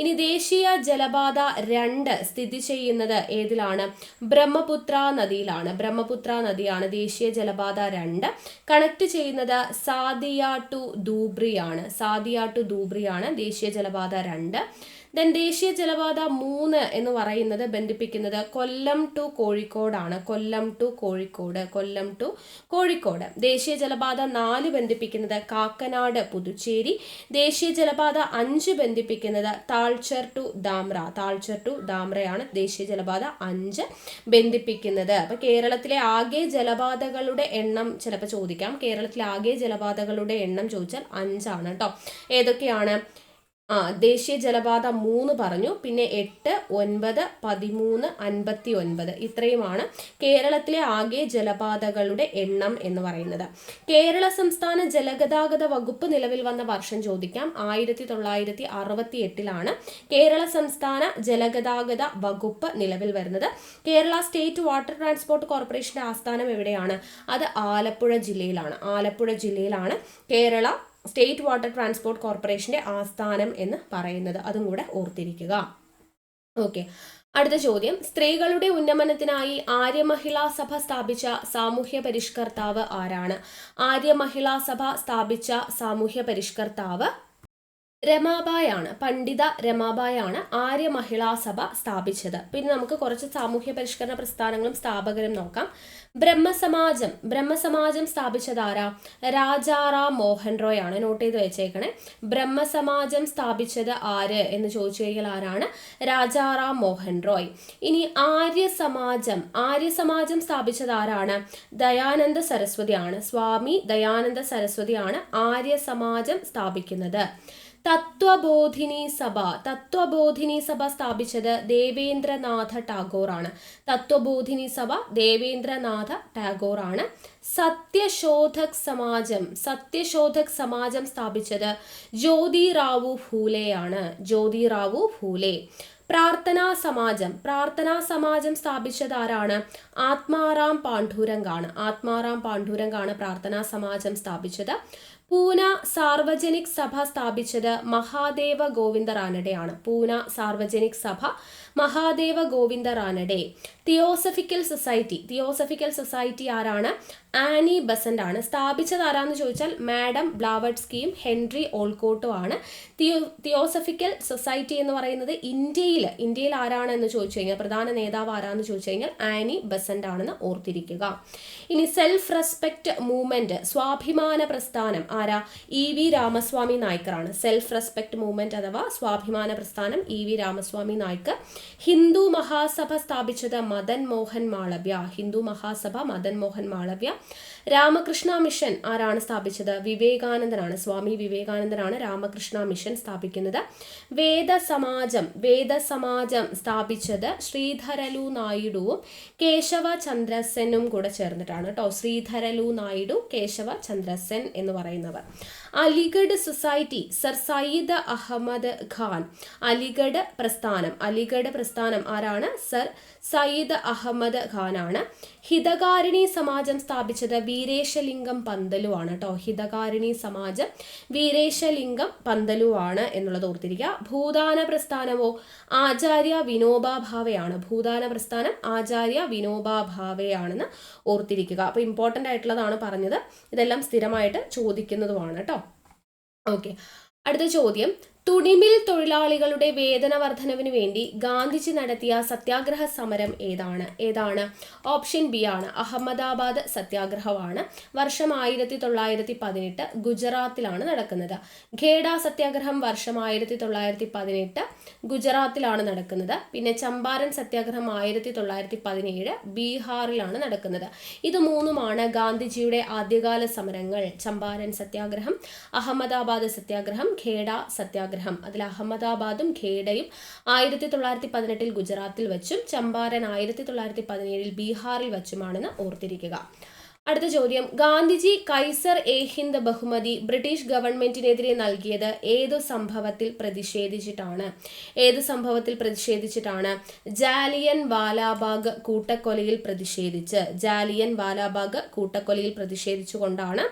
Speaker 1: ഇനി ദേശീയ ജലപാത 2 സ്ഥിതി ചെയ്യുന്നത് ഏതിലാണ്? ബ്രഹ്മപുത്ര നദിയിലാണ്. ബ്രഹ്മപുത്ര നദിയാണ് ദേശീയ ജലപാത 2. കണക്ട് ചെയ്യുന്നത് സാദിയ ടു ധൂബ്രിയാണ് ദേശീയ ജലപാത 2. ദെൻ ദേശീയ ജലപാത 3 എന്ന് പറയുന്നത് ബന്ധിപ്പിക്കുന്നത് കൊല്ലം ടു കോഴിക്കോടാണ്. കൊല്ലം ടു കോഴിക്കോട്. ദേശീയ ജലപാത 4 ബന്ധിപ്പിക്കുന്നത് കാക്കനാട്, പുതുച്ചേരി. ദേശീയ ജലപാത 5 ബന്ധിപ്പിക്കുന്നത് താൾച്ചർ ടു ധാമ്രയാണ് ദേശീയ ജലപാത 5 ബന്ധിപ്പിക്കുന്നത്. അപ്പൊ കേരളത്തിലെ ആകെ ജലപാതകളുടെ എണ്ണം ചിലപ്പോൾ ചോദിക്കാം. കേരളത്തിലെ ആകെ ജലപാതകളുടെ എണ്ണം ചോദിച്ചാൽ 5 ആണ് കേട്ടോ. ഏതൊക്കെയാണ്? ദേശീയ ജലപാത 3 പറഞ്ഞു, പിന്നെ 8, 9, 13, 59 ഇത്രയുമാണ് കേരളത്തിലെ ആകെ ജലപാതകളുടെ എണ്ണം എന്ന് പറയുന്നത്. കേരള സംസ്ഥാന ജലഗതാഗത വകുപ്പ് നിലവിൽ വന്ന വർഷം ചോദിക്കാം. 1968-ലാണ് കേരള സംസ്ഥാന ജലഗതാഗത വകുപ്പ് നിലവിൽ വരുന്നത്. കേരള സ്റ്റേറ്റ് വാട്ടർ ട്രാൻസ്പോർട്ട് കോർപ്പറേഷന്റെ ആസ്ഥാനം എവിടെയാണ്? അത് ആലപ്പുഴ ജില്ലയിലാണ് കേരള സ്റ്റേറ്റ് വാട്ടർ ട്രാൻസ്പോർട്ട് കോർപ്പറേഷന്റെ ആസ്ഥാനം എന്ന് പറയുന്നത്. അതും കൂടെ ഓർത്തിരിക്കുക. ഓക്കെ, അടുത്ത ചോദ്യം. സ്ത്രീകളുടെ ഉന്നമനത്തിനായി ആര്യമഹിളാ സഭ സ്ഥാപിച്ച സാമൂഹ്യ പരിഷ്കർത്താവ് ആരാണ്? ആര്യമഹിളാ സഭ സ്ഥാപിച്ച സാമൂഹ്യ പരിഷ്കർത്താവ് രമാബായാണ്. പണ്ഡിത രമാബായാണ് ആര്യമഹിളാ സഭ സ്ഥാപിച്ചത്. പിന്നെ നമുക്ക് കുറച്ച് സാമൂഹ്യ പരിഷ്കരണ പ്രസ്ഥാനങ്ങളും സ്ഥാപകരും നോക്കാം. ബ്രഹ്മസമാജം സ്ഥാപിച്ചത് ആരാ? രാജാറാം മോഹൻ റോയ് ആണ്. നോട്ട് ചെയ്ത് വെച്ചേക്കണേ. ബ്രഹ്മസമാജം സ്ഥാപിച്ചത് ആര് എന്ന് ചോദിച്ചു കഴിഞ്ഞാൽ ആരാണ്? രാജാറാം മോഹൻ റോയ്. ഇനി ആര്യസമാജം സ്ഥാപിച്ചത് ആരാണ്? ദയാനന്ദ സരസ്വതി ആണ്. സ്വാമി ദയാനന്ദ സരസ്വതിയാണ് ആര്യസമാജം സ്ഥാപിക്കുന്നത്. തത്വബോധിനി സഭ സ്ഥാപിച്ചത് ദേവേന്ദ്രനാഥ ടാഗോർ ആണ്. തത്വബോധിനി സഭ ദേവേന്ദ്രനാഥ ടാഗോർ ആണ്. സത്യശോധക് സമാജം സ്ഥാപിച്ചത് ജ്യോതിറാവു ഫൂലെ ആണ്. ജ്യോതിറാവു ഫൂലെ. പ്രാർത്ഥനാ സമാജം സ്ഥാപിച്ചത് ആരാണ്? ആത്മാറാം പാണ്ഡുരംഗാണ് പ്രാർത്ഥനാ സമാജം സ്ഥാപിച്ചത്. പൂന സാർവജനിക് സഭ സ്ഥാപിച്ചത് മഹാദേവ ഗോവിന്ദ റാനഡെയാണ്. പൂന സാർവജനിക് സഭ മഹാദേവ ഗോവിന്ദ റാനഡെ. തിയോസഫിക്കൽ സൊസൈറ്റി ആരാണ്? ആനി ബസന്റ് ആണ്. സ്ഥാപിച്ചത് ആരാന്ന് ചോദിച്ചാൽ മാഡം ബ്ലാവറ്റ്സ്കിയും ഹെൻറി ഓൾക്കോട്ടും ആണ്. തിയോസഫിക്കൽ സൊസൈറ്റി എന്ന് പറയുന്നത് ഇന്ത്യയിൽ ആരാണ് എന്ന് ചോദിച്ചു കഴിഞ്ഞാൽ പ്രധാന നേതാവ് ആരാന്ന് ചോദിച്ചു കഴിഞ്ഞാൽ ആനി ബസന്റ് ആണെന്ന് ഓർത്തിരിക്കുക. ഇനി സെൽഫ് റെസ്പെക്ട് മൂവ്മെന്റ്, സ്വാഭിമാന പ്രസ്ഥാനം ആരാ? EV രാമസ്വാമി നായ്ക്കറാണ്. സെൽഫ് റെസ്പെക്ട് മൂവ്മെന്റ് അഥവാ സ്വാഭിമാന പ്രസ്ഥാനം EV രാമസ്വാമി നായ്ക്കർ. ഹിന്ദു മഹാസഭ സ്ഥാപിച്ചത് മദൻ മോഹൻ മാളവ്യ. രാമകൃഷ്ണ മിഷൻ ആരാണ് സ്ഥാപിച്ചത്? വിവേകാനന്ദനാണ്. സ്വാമി വിവേകാനന്ദനാണ് രാമകൃഷ്ണ മിഷൻ സ്ഥാപിക്കുന്നത്. വേദസമാജം സ്ഥാപിച്ചത് ശ്രീധരലു നായിഡുവും കേശവ ചന്ദ്രസെനും കൂടെ ചേർന്നിട്ടാണ് കേട്ടോ. ശ്രീധരലു നായിഡു, കേശവ ചന്ദ്രസെൻ എന്ന് പറയുന്നവർ. Aligarh society sir Syed Ahmad Khan. അലിഗഡ് പ്രസ്ഥാനം ആരാണ്? സർ സയ്യിദ് അഹമ്മദ് ഖാൻ ആണ്. ഹിതകാരിണി സമാജം സ്ഥാപിച്ചത് വീരേശലിംഗം പന്തലു ആണ് കേട്ടോ. ഹിതകാരിണി സമാജം വീരേശലിംഗം പന്തലു ആണ് എന്നുള്ളത് ഓർത്തിരിക്കുക. ഭൂദാന പ്രസ്ഥാനമോ ആചാര്യ വിനോബാ ഭാവെയാണ്. ഭൂദാന പ്രസ്ഥാനം ആചാര്യ വിനോബാ ഭാവെയാണെന്ന് ഓർത്തിരിക്കുക. അപ്പോൾ ഇമ്പോർട്ടൻ്റ് ആയിട്ടുള്ളതാണ് പറഞ്ഞത്. ഇതെല്ലാം സ്ഥിരമായിട്ട് ചോദിക്കുന്നതുമാണ് കേട്ടോ. ഓക്കെ, അടുത്ത ചോദ്യം. തുണിമിൽ തൊഴിലാളികളുടെ വേതന വർധനവിന് വേണ്ടി ഗാന്ധിജി നടത്തിയ സത്യാഗ്രഹ സമരം ഏതാണ്? ഓപ്ഷൻ ബി ആണ്. അഹമ്മദാബാദ് സത്യാഗ്രഹമാണ്. വർഷം 1918 ഗുജറാത്തിലാണ് നടക്കുന്നത്. ഖേഡ സത്യാഗ്രഹം വർഷം 1918 ഗുജറാത്തിലാണ് നടക്കുന്നത്. പിന്നെ ചമ്പാരൻ സത്യാഗ്രഹം 1917 ബീഹാറിലാണ് നടക്കുന്നത്. ഇത് മൂന്നുമാണ് ഗാന്ധിജിയുടെ ആദ്യകാല സമരങ്ങൾ. ചമ്പാരൻ സത്യാഗ്രഹം, അഹമ്മദാബാദ് സത്യാഗ്രഹം, ഖേഡ സത്യാഗ്രഹം. അതിൽ അഹമ്മദാബാദും ഖേഡയും 1918 ഗുജറാത്തിൽ വെച്ചും ചമ്പാരൻ 1917 ബീഹാറിൽ വെച്ചുമാണെന്ന് ഓർത്തിരിക്കുക. അടുത്ത ചോദ്യം. ഗാന്ധിജി കൈസർ എ ഹിന്ദ് ബഹുമതി ബ്രിട്ടീഷ് ഗവൺമെന്റിനെതിരെ നൽകിയത് ഏതു സംഭവത്തിൽ പ്രതിഷേധിച്ചിട്ടാണ്? ജാലിയൻ വാലാബാഗ് കൂട്ടക്കൊലയിൽ പ്രതിഷേധിച്ചുകൊണ്ടാണ്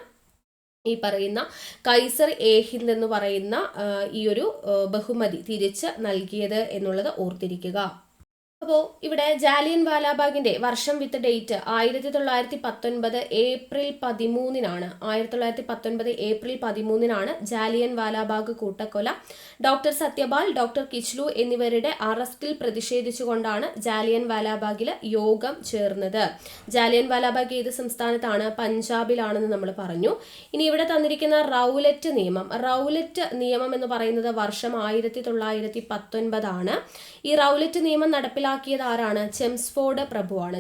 Speaker 1: ഈ പറയുന്ന കൈസർ എ ഹിന്ദ് എന്ന് പറയുന്ന ഈ ഒരു ബഹുമതി തിരിച്ച് നൽകിയത് എന്നുള്ളത് ഓർത്തിരിക്കുക. അപ്പോൾ ഇവിടെ ജാലിയൻ വാലാബാഗിന്റെ വർഷം വിത്ത് ഡേറ്റ് 1919 ഏപ്രിൽ 13-നാണ്. 1919 ഏപ്രിൽ 13-നാണ് ജാലിയൻ വാലാബാഗ് കൂട്ടക്കൊല. ഡോക്ടർ സത്യപാൽ, ഡോക്ടർ കിച്ലു എന്നിവരുടെ അറസ്റ്റിൽ പ്രതിഷേധിച്ചുകൊണ്ടാണ് ജാലിയൻ വാലാബാഗിൽ യോഗം ചേർന്നത്. ജാലിയൻ വാലാബാഗ് ഏത് സംസ്ഥാനത്താണ്? പഞ്ചാബിലാണെന്ന് നമ്മൾ പറഞ്ഞു. ഇനി ഇവിടെ തന്നിരിക്കുന്ന റൗലറ്റ് നിയമം എന്ന് പറയുന്നത് വർഷം 1919 ആണ്. ഈ റൗലറ്റ് നിയമം നടപ്പിലാക്കിയത് ആരാണ്? ചെംസ്ഫോർഡ് പ്രഭുവാണ്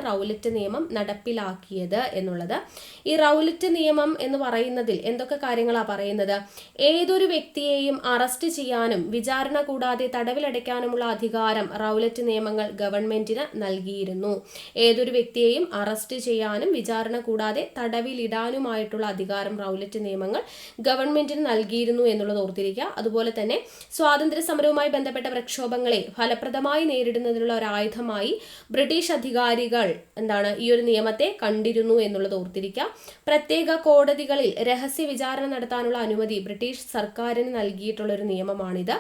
Speaker 1: റൗലറ്റ് നിയമം നടപ്പിലാക്കിയത് എന്നുള്ളത്. ഈ റൗലറ്റ് നിയമം എന്ന് പറയുന്നതിൽ എന്തൊക്കെ കാര്യങ്ങളാണ് പറയുന്നത്? ഏതൊരു വ്യക്തിയെയും അറസ്റ്റ് ചെയ്യാനും വിചാരണ കൂടാതെ തടവിലടയ്ക്കാനുമുള്ള അധികാരം റൗലറ്റ് നിയമങ്ങൾ ഗവൺമെന്റിന് നൽകിയിരുന്നു. ഏതൊരു വ്യക്തിയെയും അറസ്റ്റ് ചെയ്യാനും വിചാരണ കൂടാതെ തടവിലിടാനുമായിട്ടുള്ള അധികാരം റൗലറ്റ് നിയമങ്ങൾ ഗവൺമെന്റിന് നൽകിയിരുന്നു എന്നുള്ളത് ഓർത്തിരിക്കുക. അതുപോലെ തന്നെ സ്വാതന്ത്ര്യ സമരവുമായി ബന്ധപ്പെട്ട പ്രക്ഷോഭങ്ങളെ ഫലപ്രദമായി നേരിടുന്നതിനുള്ള ഒരു ആയുധമായി ബ്രിട്ടീഷ് അധികാരികൾ ഈ ഒരു നിയമത്തെ കണ്ടിരുന്നു എന്നുള്ളത് ഓർത്തിരിക്കുക. പ്രത്യേക കോടതികളിൽ രഹസ്യ വിചാരണ നടത്താനുള്ള അനുമതി ബ്രിട്ടീഷ് സർക്കാരിന് നൽകിയിട്ടുള്ള ഒരു നിയമമാണിത്.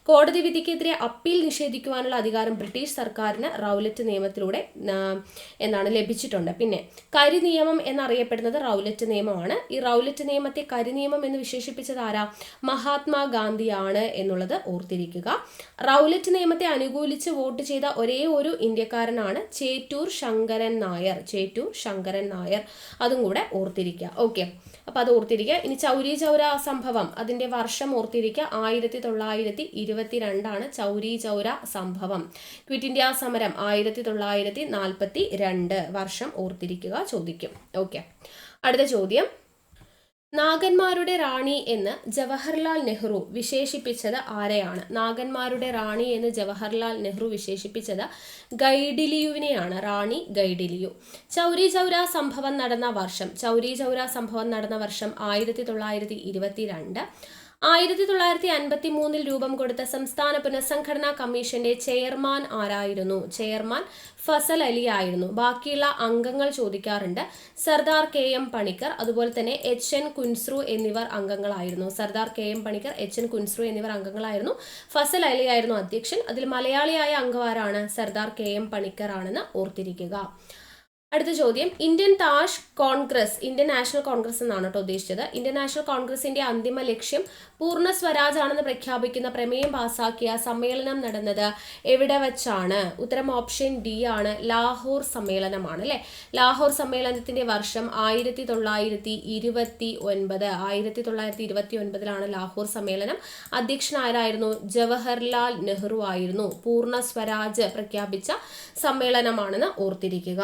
Speaker 1: കോടതി വിധിക്കെതിരെ അപ്പീൽ നിഷേധിക്കുവാനുള്ള അധികാരം ബ്രിട്ടീഷ് സർക്കാരിന് റൗലറ്റ് നിയമത്തിലൂടെ ലഭിച്ചിട്ടുണ്ട്. പിന്നെ കരി നിയമം എന്നറിയപ്പെടുന്നത് റൗലറ്റ് നിയമമാണ്. ഈ റൗലറ്റ് നിയമത്തെ കരി നിയമം എന്ന് വിശേഷിപ്പിച്ചത് ആരാ? മഹാത്മാഗാന്ധിയാണ് എന്നുള്ളത് ഓർത്തിരിക്കുക. റൗലറ്റ് നിയമത്തെ അനുകൂലിച്ച് വോട്ട് ചെയ്ത ഒരേ ഒരു ഇന്ത്യക്കാരനാണ് ചേറ്റൂർ ശങ്കരൻ നായർ. അതും കൂടെ ഓർത്തിരിക്കുക. ഓക്കെ, അപ്പോൾ അത് ഓർത്തിരിക്കുക. ഇനി ചൗരി ചൗര സംഭവം, അതിന്റെ വർഷം ഓർത്തിരിക്കുക. 1922 ചൗരി ചൗര സംഭവം. ക്വിറ്റ് ഇന്ത്യ സമരം 1942 വർഷം ഓർത്തിരിക്കുക, ചോദിക്കും. ഓക്കെ, അടുത്ത ചോദ്യം. നാഗന്മാരുടെ റാണി എന്ന് ജവഹർലാൽ നെഹ്റു വിശേഷിപ്പിച്ചത് ആരെയാണ്? നാഗന്മാരുടെ റാണി എന്ന് ജവഹർലാൽ നെഹ്റു വിശേഷിപ്പിച്ചത് ഗൈഡിലിയുവിനെയാണ്, റാണി ഗൈഡിലിയു. ചൗരി ചൗര സംഭവം നടന്ന വർഷം, ചൗരി ചൗര സംഭവം നടന്ന വർഷം 1922. 1953 രൂപം കൊടുത്ത സംസ്ഥാന പുനഃസംഘടനാ കമ്മീഷന്റെ ചെയർമാൻ ആരായിരുന്നു? ചെയർമാൻ ഫസൽ അലി ആയിരുന്നു. ബാക്കിയുള്ള അംഗങ്ങൾ ചോദിക്കാറുണ്ട്. സർദാർ KM പണിക്കർ, അതുപോലെ തന്നെ HN കുൻസ്രു എന്നിവർ അംഗങ്ങളായിരുന്നു. സർദാർ KM പണിക്കർ, HN കുൻസ്രു എന്നിവർ അംഗങ്ങളായിരുന്നു. ഫസൽ അലി ആയിരുന്നു അധ്യക്ഷൻ. അതിൽ മലയാളിയായ അംഗമാരാണ്? സർദാർ KM പണിക്കർ ആണെന്ന് ഓർത്തിരിക്കുക. അടുത്ത ചോദ്യം, ഇന്ത്യൻ നാഷണൽ കോൺഗ്രസ് എന്നാണ് കേട്ടോ ഉദ്ദേശിച്ചത്. ഇന്ത്യൻ നാഷണൽ കോൺഗ്രസിന്റെ അന്തിമ ലക്ഷ്യം പൂർണ്ണ സ്വരാജ് ആണെന്ന് പ്രഖ്യാപിക്കുന്ന പ്രമേയം പാസാക്കിയ സമ്മേളനം നടന്നത് എവിടെ വെച്ചാണ്? ഉത്തരം ഓപ്ഷൻ D ആണ്, ലാഹോർ സമ്മേളനമാണ് അല്ലെ. ലാഹോർ സമ്മേളനത്തിന്റെ വർഷം 1929. 1929 ലാഹോർ സമ്മേളനം. അധ്യക്ഷൻ ആരായിരുന്നു? ജവഹർലാൽ നെഹ്റു ആയിരുന്നു. പൂർണ്ണ സ്വരാജ് പ്രഖ്യാപിച്ച സമ്മേളനമാണെന്ന് ഓർത്തിരിക്കുക.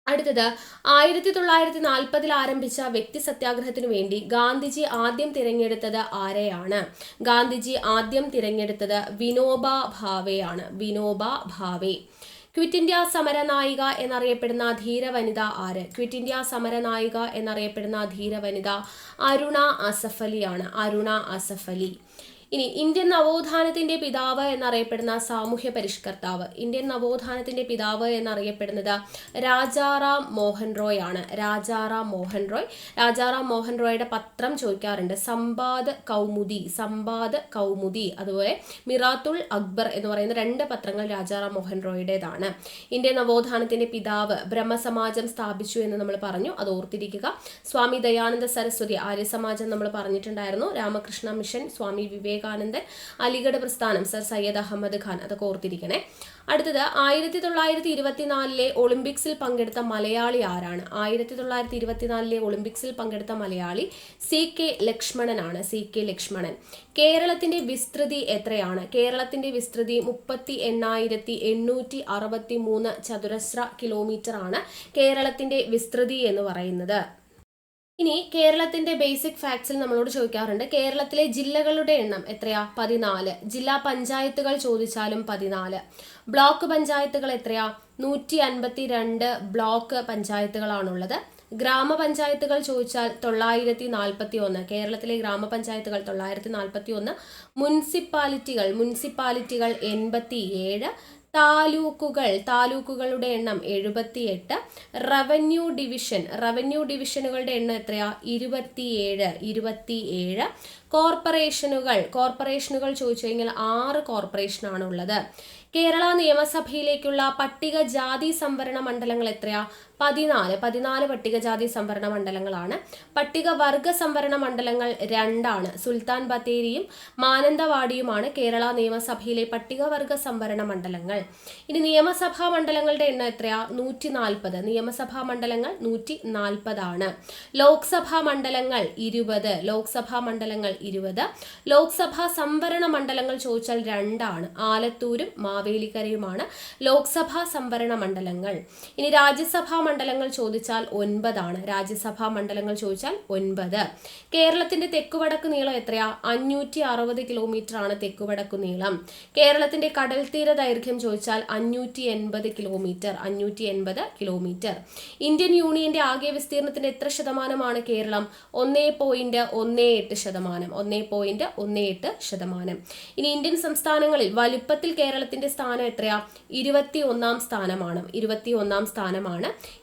Speaker 1: അടുത്തത്, 1940 ആരംഭിച്ച വ്യക്തി സത്യാഗ്രഹത്തിനു വേണ്ടി ഗാന്ധിജി ആദ്യം തിരഞ്ഞെടുത്തത് ആരെയാണ്? ഗാന്ധിജി ആദ്യം തിരഞ്ഞെടുത്തത് വിനോബ ഭാവെയാണ്. വിനോബ ഭാവെ. ക്വിറ്റ് ഇന്ത്യ സമരനായിക എന്നറിയപ്പെടുന്ന ധീരവനിത ആര്? ക്വിറ്റ് ഇന്ത്യ സമരനായിക എന്നറിയപ്പെടുന്ന ധീരവനിത അരുണ അസഫ് അലിയാണ്. അരുണ അസഫ് അലി. ഇനി ഇന്ത്യൻ നവോത്ഥാനത്തിന്റെ പിതാവ് എന്നറിയപ്പെടുന്ന സാമൂഹ്യ പരിഷ്കർത്താവ്. ഇന്ത്യൻ നവോത്ഥാനത്തിന്റെ പിതാവ് എന്നറിയപ്പെടുന്നത് രാജാറാം മോഹൻ റോയ് ആണ്. രാജാറാം മോഹൻ റോയ്. രാജാറാം മോഹൻ റോയുടെ പത്രം ചോദിക്കാറുണ്ട്. സമ്പാദ് കൗമുദി, സമ്പാദ് കൗമുദി, അതുപോലെ മിറാത്തുൽ അക്ബർ എന്ന് പറയുന്ന 2 പത്രങ്ങൾ രാജാറാം മോഹൻ റോയുടേതാണ്. ഇന്ത്യൻ നവോത്ഥാനത്തിന്റെ പിതാവ് ബ്രഹ്മസമാജം സ്ഥാപിച്ചു എന്ന് നമ്മൾ പറഞ്ഞു, അത് ഓർത്തിരിക്കുക. സ്വാമി ദയാനന്ദ സരസ്വതി, ആര്യസമാജം നമ്മൾ പറഞ്ഞിട്ടുണ്ടായിരുന്നു. രാമകൃഷ്ണ മിഷൻ, സ്വാമി വിവേകാനന്ദൻ, അലിഗഡ് പ്രസ്ഥാനം, സർ സയ്യദ് അഹമ്മദ് ഖാൻ, അതൊക്കെ ഓർത്തിരിക്കണേ. അടുത്തത്, 1924 ഒളിമ്പിക്സിൽ പങ്കെടുത്ത മലയാളി ആരാണ്? 1924 ഒളിമ്പിക്സിൽ പങ്കെടുത്ത മലയാളി CK ലക്ഷ്മണനാണ്. CK ലക്ഷ്മണൻ. കേരളത്തിന്റെ വിസ്തൃതി എത്രയാണ്? കേരളത്തിന്റെ വിസ്തൃതി 38,863 ചതുരശ്ര കിലോമീറ്റർ ആണ് കേരളത്തിന്റെ വിസ്തൃതി എന്ന് പറയുന്നത്. ഇനി കേരളത്തിന്റെ ബേസിക് ഫാക്ട്സിൽ നമ്മളോട് ചോദിക്കാറുണ്ട്, കേരളത്തിലെ ജില്ലകളുടെ എണ്ണം എത്രയാ? 14. ജില്ലാ പഞ്ചായത്തുകൾ ചോദിച്ചാലും 14. ബ്ലോക്ക് പഞ്ചായത്തുകൾ എത്രയാ? 152 ബ്ലോക്ക് പഞ്ചായത്തുകളാണുള്ളത്. ഗ്രാമപഞ്ചായത്തുകൾ ചോദിച്ചാൽ 941. കേരളത്തിലെ ഗ്രാമപഞ്ചായത്തുകൾ 941. മുനിസിപ്പാലിറ്റികൾ 87. താലൂക്കുകളുടെ എണ്ണം 78. റവന്യൂ ഡിവിഷനുകളുടെ എണ്ണം എത്രയാ? 27. കോർപ്പറേഷനുകൾ ചോദിച്ചു കഴിഞ്ഞാൽ 6 കോർപ്പറേഷനാണ് ഉള്ളത്. കേരള നിയമസഭയിലേക്കുള്ള പട്ടികജാതി സംവരണ മണ്ഡലങ്ങൾ എത്രയാ? 14 പട്ടികജാതി സംവരണ മണ്ഡലങ്ങളാണ്. പട്ടികവർഗ സംവരണ മണ്ഡലങ്ങൾ 2 സുൽത്താൻ ബത്തേരിയും മാനന്തവാടിയുമാണ് കേരള നിയമസഭയിലെ പട്ടികവർഗ സംവരണ മണ്ഡലങ്ങൾ. ഇനി നിയമസഭാ മണ്ഡലങ്ങളുടെ എണ്ണം എത്രയാ? 140. നിയമസഭാ മണ്ഡലങ്ങൾ 140 ലോക്സഭാ മണ്ഡലങ്ങൾ 20. ലോക്സഭാ സംവരണ മണ്ഡലങ്ങൾ ചോദിച്ചാൽ 2 ആലത്തൂരും മാവേലിക്കരയുമാണ് ലോക്സഭാ സംവരണ മണ്ഡലങ്ങൾ. ഇനി രാജ്യസഭാ മണ്ഡലങ്ങൾ ചോദിച്ചാൽ 9. രാജ്യസഭാ മണ്ഡലങ്ങൾ ചോദിച്ചാൽ 9. കേരളത്തിന്റെ തെക്കുവടക്ക് നീളം എത്രയാ? 560 കിലോമീറ്റർ ആണ് തെക്കുവടക്കു നീളം. കേരളത്തിന്റെ കടൽ തീര ദൈർഘ്യം ചോദിച്ചാൽ 580 കിലോമീറ്റർ. ഇന്ത്യൻ യൂണിയന്റെ ആകെ വിസ്തീർണത്തിന്റെ എത്ര ശതമാനമാണ് കേരളം? 1.18%. ഇനി ഇന്ത്യൻ സംസ്ഥാനങ്ങളിൽ വലുപ്പത്തിൽ കേരളത്തിന്റെ സ്ഥാനം എത്രയാ? 21ാം സ്ഥാനമാണ്.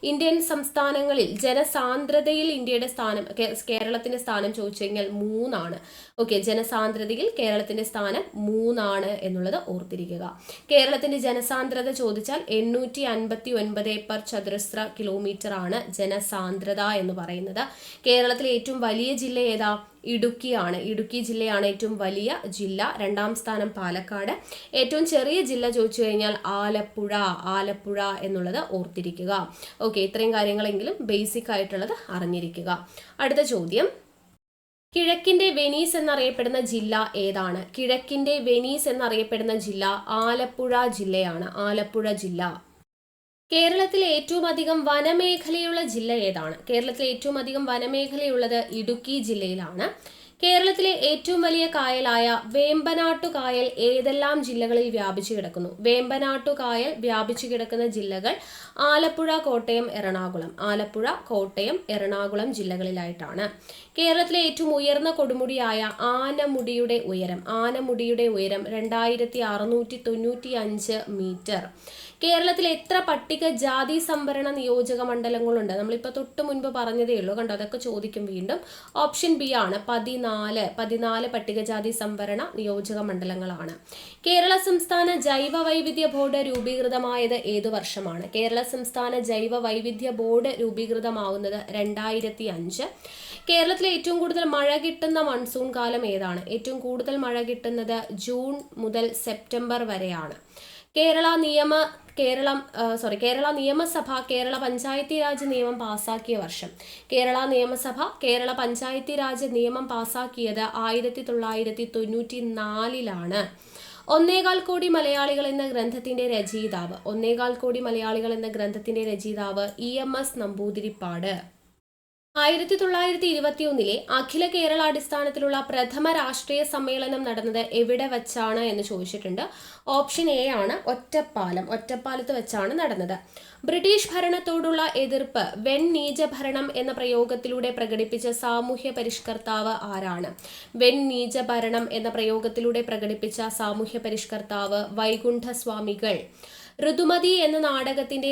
Speaker 1: ഇന്ത്യൻ സംസ്ഥാനങ്ങളിൽ ജനസാന്ദ്രതയിൽ ഇന്ത്യയുടെ സ്ഥാനം, കേരളത്തിന്റെ സ്ഥാനം ചോദിച്ചു കഴിഞ്ഞാൽ 3. ഓക്കെ, ജനസാന്ദ്രതയിൽ കേരളത്തിന്റെ സ്ഥാനം 3 എന്നുള്ളത് ഓർത്തിരിക്കുക. കേരളത്തിന്റെ ജനസാന്ദ്രത ചോദിച്ചാൽ 859 per ചതുരശ്ര കിലോമീറ്റർ ആണ് ജനസാന്ദ്രത എന്ന് പറയുന്നത്. കേരളത്തിലെ ഏറ്റവും വലിയ ജില്ല ഏതാ? ഇടുക്കിയാണ്. ഇടുക്കി ജില്ലയാണ് ഏറ്റവും വലിയ ജില്ല. 2ാം സ്ഥാനം പാലക്കാട്. ഏറ്റവും ചെറിയ ജില്ല ചോദിച്ചു കഴിഞ്ഞാൽ ആലപ്പുഴ എന്നുള്ളത് ഓർത്തിരിക്കുക. ഓക്കെ, ഇത്രയും കാര്യങ്ങളെങ്കിലും ബേസിക് ആയിട്ടുള്ളത് അറിഞ്ഞിരിക്കുക. അടുത്ത ചോദ്യം, കിഴക്കിന്റെ വെനീസ് എന്നറിയപ്പെടുന്ന ജില്ല ഏതാണ്? കിഴക്കിന്റെ വെനീസ് എന്നറിയപ്പെടുന്ന ജില്ല ആലപ്പുഴ ജില്ലയാണ്. ആലപ്പുഴ ജില്ല. കേരളത്തിലെ ഏറ്റവും അധികം വനമേഖലയുള്ള ജില്ല ഏതാണ്? കേരളത്തിലെ ഏറ്റവും അധികം വനമേഖലയുള്ളത് ഇടുക്കി ജില്ലയിലാണ്. കേരളത്തിലെ ഏറ്റവും വലിയ കായലായ വേമ്പനാട്ടു കായൽ ഏതെല്ലാം ജില്ലകളിൽ വ്യാപിച്ചു കിടക്കുന്നു? വേമ്പനാട്ടു കായൽ വ്യാപിച്ചു കിടക്കുന്ന ജില്ലകൾ ആലപ്പുഴ, കോട്ടയം, എറണാകുളം. ആലപ്പുഴ, കോട്ടയം, എറണാകുളം ജില്ലകളിലായിട്ടാണ്. കേരളത്തിലെ ഏറ്റവും ഉയർന്ന കൊടുമുടിയായ ആനമുടിയുടെ ഉയരം 2695 മീറ്റർ. കേരളത്തിൽ എത്ര പട്ടികജാതി സംവരണ നിയോജക മണ്ഡലങ്ങളുണ്ട്? നമ്മളിപ്പോൾ തൊട്ട് മുൻപ് പറഞ്ഞതേ ഉള്ളൂ, കണ്ടോ? അതൊക്കെ ചോദിക്കും വീണ്ടും. ഓപ്ഷൻ ബി ആണ് 14 പട്ടികജാതി സംവരണ നിയോജക മണ്ഡലങ്ങളാണ്. കേരള സംസ്ഥാന ജൈവ വൈവിധ്യ ബോർഡ് രൂപീകൃതമായത് ഏതു വർഷമാണ്? കേരള സംസ്ഥാന ജൈവ വൈവിധ്യ ബോർഡ് രൂപീകൃതമാവുന്നത് 2005. കേരളത്തിലെ ഏറ്റവും കൂടുതൽ മഴ കിട്ടുന്ന മൺസൂൺ കാലം ഏതാണ്? ഏറ്റവും കൂടുതൽ മഴ കിട്ടുന്നത് ജൂൺ മുതൽ സെപ്റ്റംബർ വരെയാണ്. കേരള നിയമസഭ കേരള പഞ്ചായത്തി രാജ് നിയമം പാസാക്കിയ വർഷം. കേരള നിയമസഭ കേരള പഞ്ചായത്തി രാജ് നിയമം പാസാക്കിയത് 1994 ഒന്നേകാൽ കോടി മലയാളികൾ എന്ന ഗ്രന്ഥത്തിന്റെ രചയിതാവ് EMS നമ്പൂതിരിപ്പാട്. 1921 അഖില കേരള അടിസ്ഥാനത്തിലുള്ള പ്രഥമ രാഷ്ട്രീയ സമ്മേളനം നടന്നത് എവിടെ വച്ചാണ് എന്ന് ചോദിച്ചിട്ടുണ്ട്. ഓപ്ഷൻ എ ആണ് ഒറ്റപ്പാലത്ത് വെച്ചാണ് നടന്നത്. ബ്രിട്ടീഷ് ഭരണത്തോടുള്ള എതിർപ്പ് വെൺ നീചഭരണം എന്ന പ്രയോഗത്തിലൂടെ പ്രകടിപ്പിച്ച സാമൂഹ്യ പരിഷ്കർത്താവ് ആരാണ്? വെൺ നീചഭരണം എന്ന പ്രയോഗത്തിലൂടെ പ്രകടിപ്പിച്ച സാമൂഹ്യ പരിഷ്കർത്താവ് വൈകുണ്ഠസ്വാമികൾ. ഋതുമതി എന്ന നാടകത്തിന്റെ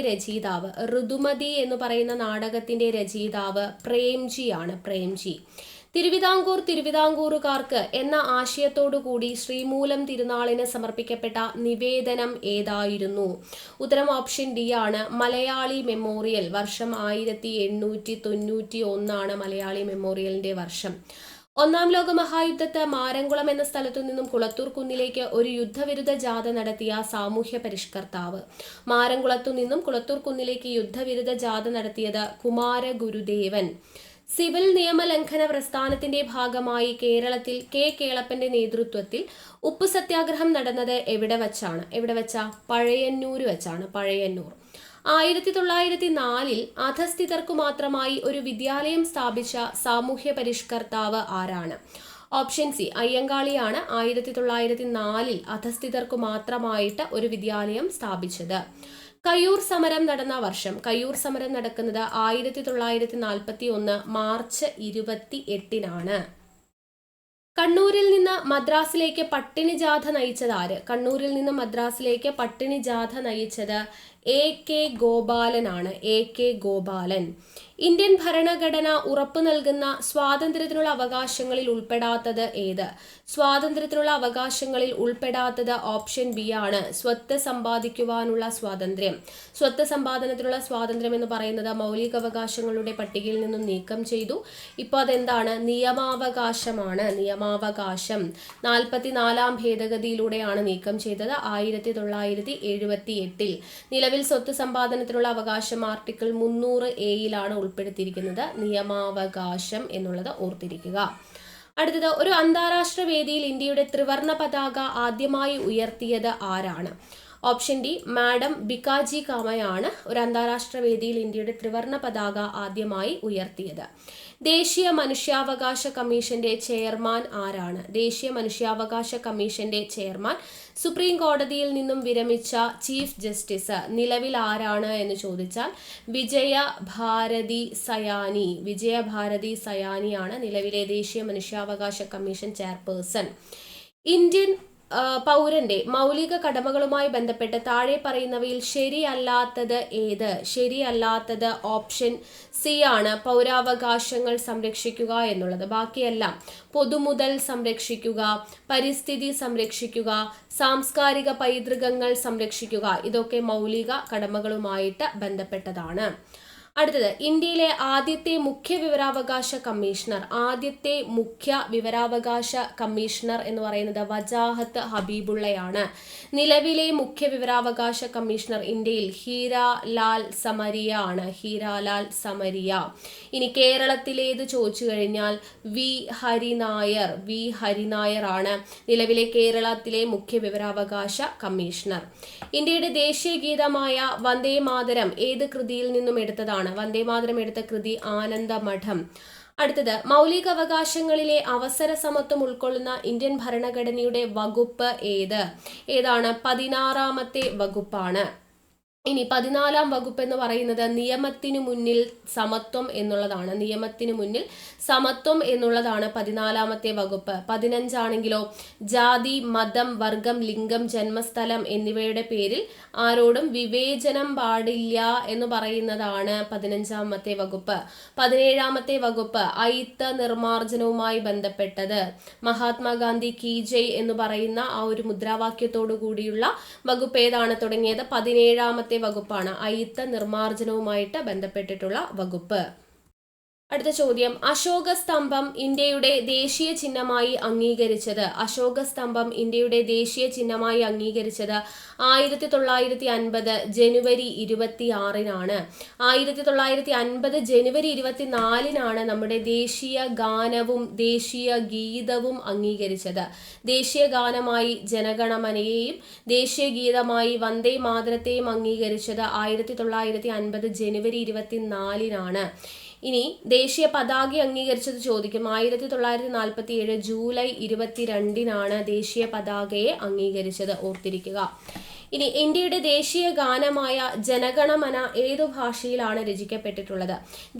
Speaker 1: രചയിതാവ് പ്രേംജി. തിരുവിതാംകൂറുകാർക്ക് എന്ന ആശയത്തോടുകൂടി ശ്രീമൂലം തിരുനാളിന് സമർപ്പിക്കപ്പെട്ട നിവേദനം ഏതായിരുന്നു? ഉത്തരം ഓപ്ഷൻ ഡി ആണ് മലയാളി മെമ്മോറിയൽ. വർഷം 1891 മലയാളി മെമ്മോറിയലിന്റെ വർഷം. ഒന്നാം ലോക മഹായുദ്ധത്ത് മാരംകുളം എന്ന സ്ഥലത്തു നിന്നും കുളത്തൂർ കുന്നിലേക്ക് ഒരു യുദ്ധവിരുദ്ധ ജാഥ നടത്തിയ സാമൂഹ്യ പരിഷ്കർത്താവ്. മാരംകുളത്തു നിന്നും കുളത്തൂർ കുന്നിലേക്ക് യുദ്ധവിരുദ്ധ ജാഥ നടത്തിയത് കുമാരഗുരുദേവൻ. സിവിൽ നിയമലംഘന പ്രസ്ഥാനത്തിന്റെ ഭാഗമായി കേരളത്തിൽ കെ കേളപ്പന്റെ നേതൃത്വത്തിൽ ഉപ്പു സത്യാഗ്രഹം നടന്നത് എവിടെ വെച്ചാ? പഴയന്നൂർ വെച്ചാണ്. 1904 അധസ്ഥിതർക്കു മാത്രമായി ഒരു വിദ്യാലയം സ്ഥാപിച്ച സാമൂഹ്യ പരിഷ്കർത്താവ് ആരാണ്? ഓപ്ഷൻ സി അയ്യങ്കാളിയാണ് 1904 അധസ്ഥിതർക്കു മാത്രമായിട്ട് ഒരു വിദ്യാലയം സ്ഥാപിച്ചത്. കയ്യൂർ സമരം നടന്ന വർഷം. കയ്യൂർ സമരം നടക്കുന്നത് 1941 മാർച്ച് 28. കണ്ണൂരിൽ നിന്ന് മദ്രാസിലേക്ക് പട്ടിണി ജാഥ നയിച്ചത് ആര്? A.K. ഗോപാലൻ. ഇന്ത്യൻ ഭരണഘടന ഉറപ്പു നൽകുന്ന സ്വാതന്ത്ര്യത്തിനുള്ള അവകാശങ്ങളിൽ ഉൾപ്പെടാത്തത് ഏത്? ഓപ്ഷൻ ബി ആണ് സ്വത്ത് സമ്പാദിക്കുവാനുള്ള സ്വാതന്ത്ര്യം. സ്വത്ത് സമ്പാദനത്തിനുള്ള സ്വാതന്ത്ര്യം എന്ന് പറയുന്നത് മൗലികാവകാശങ്ങളുടെ പട്ടികയിൽ നിന്നും നീക്കം ചെയ്തു. ഇപ്പോൾ അതെന്താണ്? നിയമാവകാശമാണ്. 44-ാം ഭേദഗതിയിലൂടെയാണ് നീക്കം ചെയ്തത് 1978. നിലവിൽ സ്വത്ത് സമ്പാദനത്തിനുള്ള അവകാശം ആർട്ടിക്കിൾ 300A ഉൾപ്പെടുത്തിയിരിക്കുന്നത്. നിയമാവകാശം എന്നുള്ളത് ഓർത്തിരിക്കുക. അടുത്തത്, ഒരു അന്താരാഷ്ട്ര വേദിയിൽ ഇന്ത്യയുടെ ത്രിവർണ പതാക ആദ്യമായി ഉയർത്തിയത് ആരാണ്? ഓപ്ഷൻ ഡി മാഡം ബിക്കാജി കാമയാണ് ഒരു അന്താരാഷ്ട്ര വേദിയിൽ ഇന്ത്യയുടെ ത്രിവർണ പതാക ആദ്യമായി ഉയർത്തിയത്. ദേശീയ മനുഷ്യാവകാശ കമ്മീഷന്റെ ചെയർമാൻ ആരാണ്? സുപ്രീം കോടതിയിൽ നിന്നും വിരമിച്ച ചീഫ് ജസ്റ്റിസ് നിലവിൽ ആരാണ് എന്ന് ചോദിച്ചാൽ വിജയ ഭാരതി സയാനിയാണ് നിലവിലെ ദേശീയ മനുഷ്യാവകാശ കമ്മീഷൻ ചെയർപേഴ്സൺ. ഇന്ത്യൻ പൗരന്റെ മൗലിക കടമകളുമായി ബന്ധപ്പെട്ട് താഴെ പറയുന്നവയിൽ ശരിയല്ലാത്തത് ഏത്? ഓപ്ഷൻ സി ആണ് പൗരാവകാശങ്ങൾ സംരക്ഷിക്കുക എന്നുള്ളത്. ബാക്കിയെല്ലാം പൊതുമുതൽ സംരക്ഷിക്കുക, പരിസ്ഥിതി സംരക്ഷിക്കുക, സാംസ്കാരിക പൈതൃകങ്ങൾ സംരക്ഷിക്കുക, ഇതൊക്കെ മൗലിക കടമകളുമായിട്ട് ബന്ധപ്പെട്ടതാണ്. അടുത്തത്, ഇന്ത്യയിലെ ആദ്യത്തെ മുഖ്യ വിവരാവകാശ കമ്മീഷണർ എന്ന് പറയുന്നത് വജാഹത്ത് ഹബീബുള്ളയാണ്. നിലവിലെ മുഖ്യ വിവരാവകാശ കമ്മീഷണർ ഇന്ത്യയിൽ ഹീരാലാൽ സമരിയ ആണ്. ഹീരാലാൽ സമരിയ. ഇനി കേരളത്തിലേത് ചോദിച്ചു കഴിഞ്ഞാൽ വി ഹരിനായർ ആണ് നിലവിലെ കേരളത്തിലെ മുഖ്യ വിവരാവകാശ കമ്മീഷണർ. ഇന്ത്യയുടെ ദേശീയ ഗീതമായ വന്ദേ മാതരം ഏത് കൃതിയിൽ നിന്നും എടുത്തതാണ്? വന്ദേ മാതരം എടുത്ത കൃതി ആനന്ദമഠം. അടുത്തത്, മൗലികാവകാശങ്ങളിലെ അവസര സമത്വം ഉൾക്കൊള്ളുന്ന ഇന്ത്യൻ ഭരണഘടനയുടെ വകുപ്പ് ഏതാണ്? 16ാമത്തെ വകുപ്പാണ്. ഇനി 14ാം വകുപ്പ് എന്ന് പറയുന്നത് നിയമത്തിനു മുന്നിൽ സമത്വം എന്നുള്ളതാണ്. 14ാമത്തെ വകുപ്പ്. 15 ജാതി, മതം, വർഗം, ലിംഗം, ജന്മസ്ഥലം എന്നിവയുടെ പേരിൽ ആരോടും വിവേചനം പാടില്ല എന്ന് പറയുന്നതാണ് 15ാമത്തെ വകുപ്പ്. 17ാമത്തെ വകുപ്പ് അയിത്ത നിർമാർജനവുമായി ബന്ധപ്പെട്ടത്. മഹാത്മാഗാന്ധി കീ ജയ് എന്ന് പറയുന്ന ആ ഒരു മുദ്രാവാക്യത്തോടു കൂടിയുള്ള വകുപ്പ് ഏതാണ് തുടങ്ങിയത്? 17ാമത്തെ വകുപ്പാണ്. അയിത്ത നിർമാർജനവുമായിട്ട് ബന്ധപ്പെട്ടിട്ടുള്ള വകുപ്പ്. അടുത്ത ചോദ്യം, അശോക സ്തംഭം ഇന്ത്യയുടെ ദേശീയ ചിഹ്നമായി അംഗീകരിച്ചത് 1950 ജനുവരി 26-നാണ്. 1950 ജനുവരി 24-നാണ് നമ്മുടെ ദേശീയ ഗാനവും ദേശീയ ഗീതവും അംഗീകരിച്ചത്. ദേശീയ ഗാനമായി ജനഗണമനയെയും ദേശീയ ഗീതമായി വന്ദേ മാതരത്തെയും അംഗീകരിച്ചത് 1950 ജനുവരി 24-നാണ്. ഇനി ദേശീയ പതാക അംഗീകരിച്ചത് ചോദിക്കും. 1947 ജൂലൈ 22-നാണ് ദേശീയ പതാകയെ അംഗീകരിച്ചത്, ഓർത്തിരിക്കുക. ഇനി ഇന്ത്യയുടെ ദേശീയ ഗാനമായ ജനഗണമന ഏതു ഭാഷയിലാണ് രചിക്കപ്പെട്ടിട്ടുള്ളത്?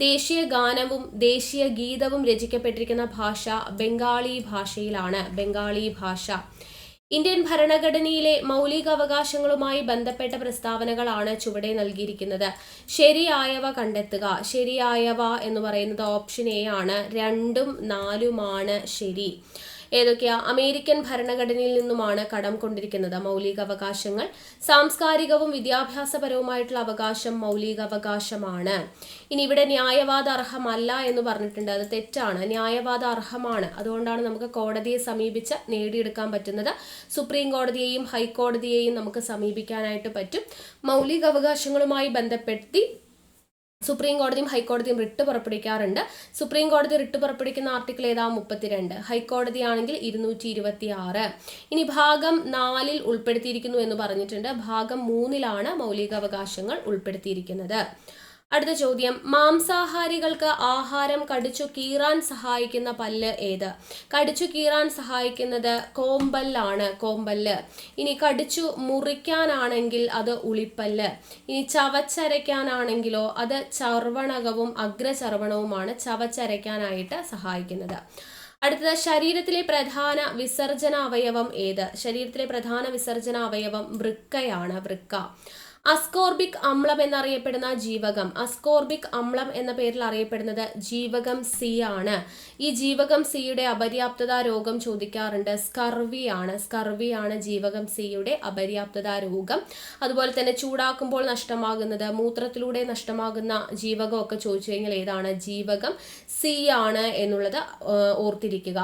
Speaker 1: ദേശീയ ഗാനവും ദേശീയ ഗീതവും രചിക്കപ്പെട്ടിരിക്കുന്ന ഭാഷ ബംഗാളി ഭാഷയിലാണ്. ബംഗാളി ഭാഷ. ഇന്ത്യൻ ഭരണഘടനയിലെ മൗലികാവകാശങ്ങളുമായി ബന്ധപ്പെട്ട പ്രസ്താവനകളാണ് ചുവടെ നൽകിയിരിക്കുന്നത്. ശരിയായവ കണ്ടെത്തുക. ശരിയായവ എന്ന് പറയുന്നത് ഓപ്ഷൻ എ ആണ്. 2ഉം 4ഉമാണ് ശരി. ഏതൊക്കെയാ? അമേരിക്കൻ ഭരണഘടനയിൽ നിന്നുമാണ് കടം കൊണ്ടിരിക്കുന്നത് മൗലികാവകാശങ്ങൾ. സാംസ്കാരികവും വിദ്യാഭ്യാസപരവുമായിട്ടുള്ള അവകാശം മൗലികാവകാശമാണ്. ഇനി ഇവിടെ ന്യായവാദ അർഹമല്ല എന്ന് പറഞ്ഞിട്ടുണ്ട്. അത് തെറ്റാണ്. ന്യായവാദ അർഹമാണ്. അതുകൊണ്ടാണ് നമുക്ക് കോടതിയെ സമീപിച്ച് നേടിയെടുക്കാൻ പറ്റുന്നത്. സുപ്രീം കോടതിയെയും ഹൈക്കോടതിയെയും നമുക്ക് സമീപിക്കാനായിട്ട് പറ്റും. മൗലികാവകാശങ്ങളുമായി ബന്ധപ്പെടുത്തി സുപ്രീം കോടതിയും ഹൈക്കോടതിയും റിട്ട് പുറപ്പെടുവിക്കാറുണ്ട്. സുപ്രീം കോടതി റിട്ട് പുറപ്പെടുവിക്കുന്ന ആർട്ടിക്കിൾ ഏതാ? 32. ഹൈക്കോടതി ആണെങ്കിൽ 226. ഇനി ഭാഗം 4-ൽ ഉൾപ്പെടുത്തിയിരിക്കുന്നു എന്ന് പറഞ്ഞിട്ടുണ്ട്. ഭാഗം 3-ലാണ് മൗലികാവകാശങ്ങൾ ഉൾപ്പെടുത്തിയിരിക്കുന്നത്. അടുത്ത ചോദ്യം, മാംസാഹാരികൾക്ക് ആഹാരം കടിച്ചു കീറാൻ സഹായിക്കുന്ന പല്ല് ഏത്? കടിച്ചു കീറാൻ സഹായിക്കുന്നത് കോമ്പല്ലാണ്. കോമ്പല്ല്. ഇനി കടിച്ചു മുറിക്കാനാണെങ്കിൽ അത് ഉളിപ്പല്ല്. ഇനി ചവച്ചരയ്ക്കാനാണെങ്കിലോ അത് ചർവണകവും അഗ്രചർവണവുമാണ് ചവച്ചരയ്ക്കാനായിട്ട് സഹായിക്കുന്നത്. അടുത്തത്, ശരീരത്തിലെ പ്രധാന വിസർജന അവയവം ഏത്? ശരീരത്തിലെ പ്രധാന വിസർജന അവയവം വൃക്കയാണ്. വൃക്ക. അസ്കോർബിക് അമ്ലം എന്നറിയപ്പെടുന്ന ജീവകം. അസ്കോർബിക് അമ്ലം എന്ന പേരിൽ അറിയപ്പെടുന്നത് ജീവകം സി ആണ്. ഈ ജീവകം സിയുടെ അപര്യാപ്തത രോഗം ചോദിക്കാറുണ്ട്. സ്കർവിയാണ് ജീവകം സിയുടെ അപര്യാപ്തത രോഗം. അതുപോലെ തന്നെ ചൂടാക്കുമ്പോൾ നഷ്ടമാകുന്നത്, മൂത്രത്തിലൂടെ നഷ്ടമാകുന്ന ജീവകമൊക്കെ ചോദിച്ചു കഴിഞ്ഞാൽ ഏതാണ്? ജീവകം സി ആണ് എന്നുള്ളത് ഓർത്തിരിക്കുക.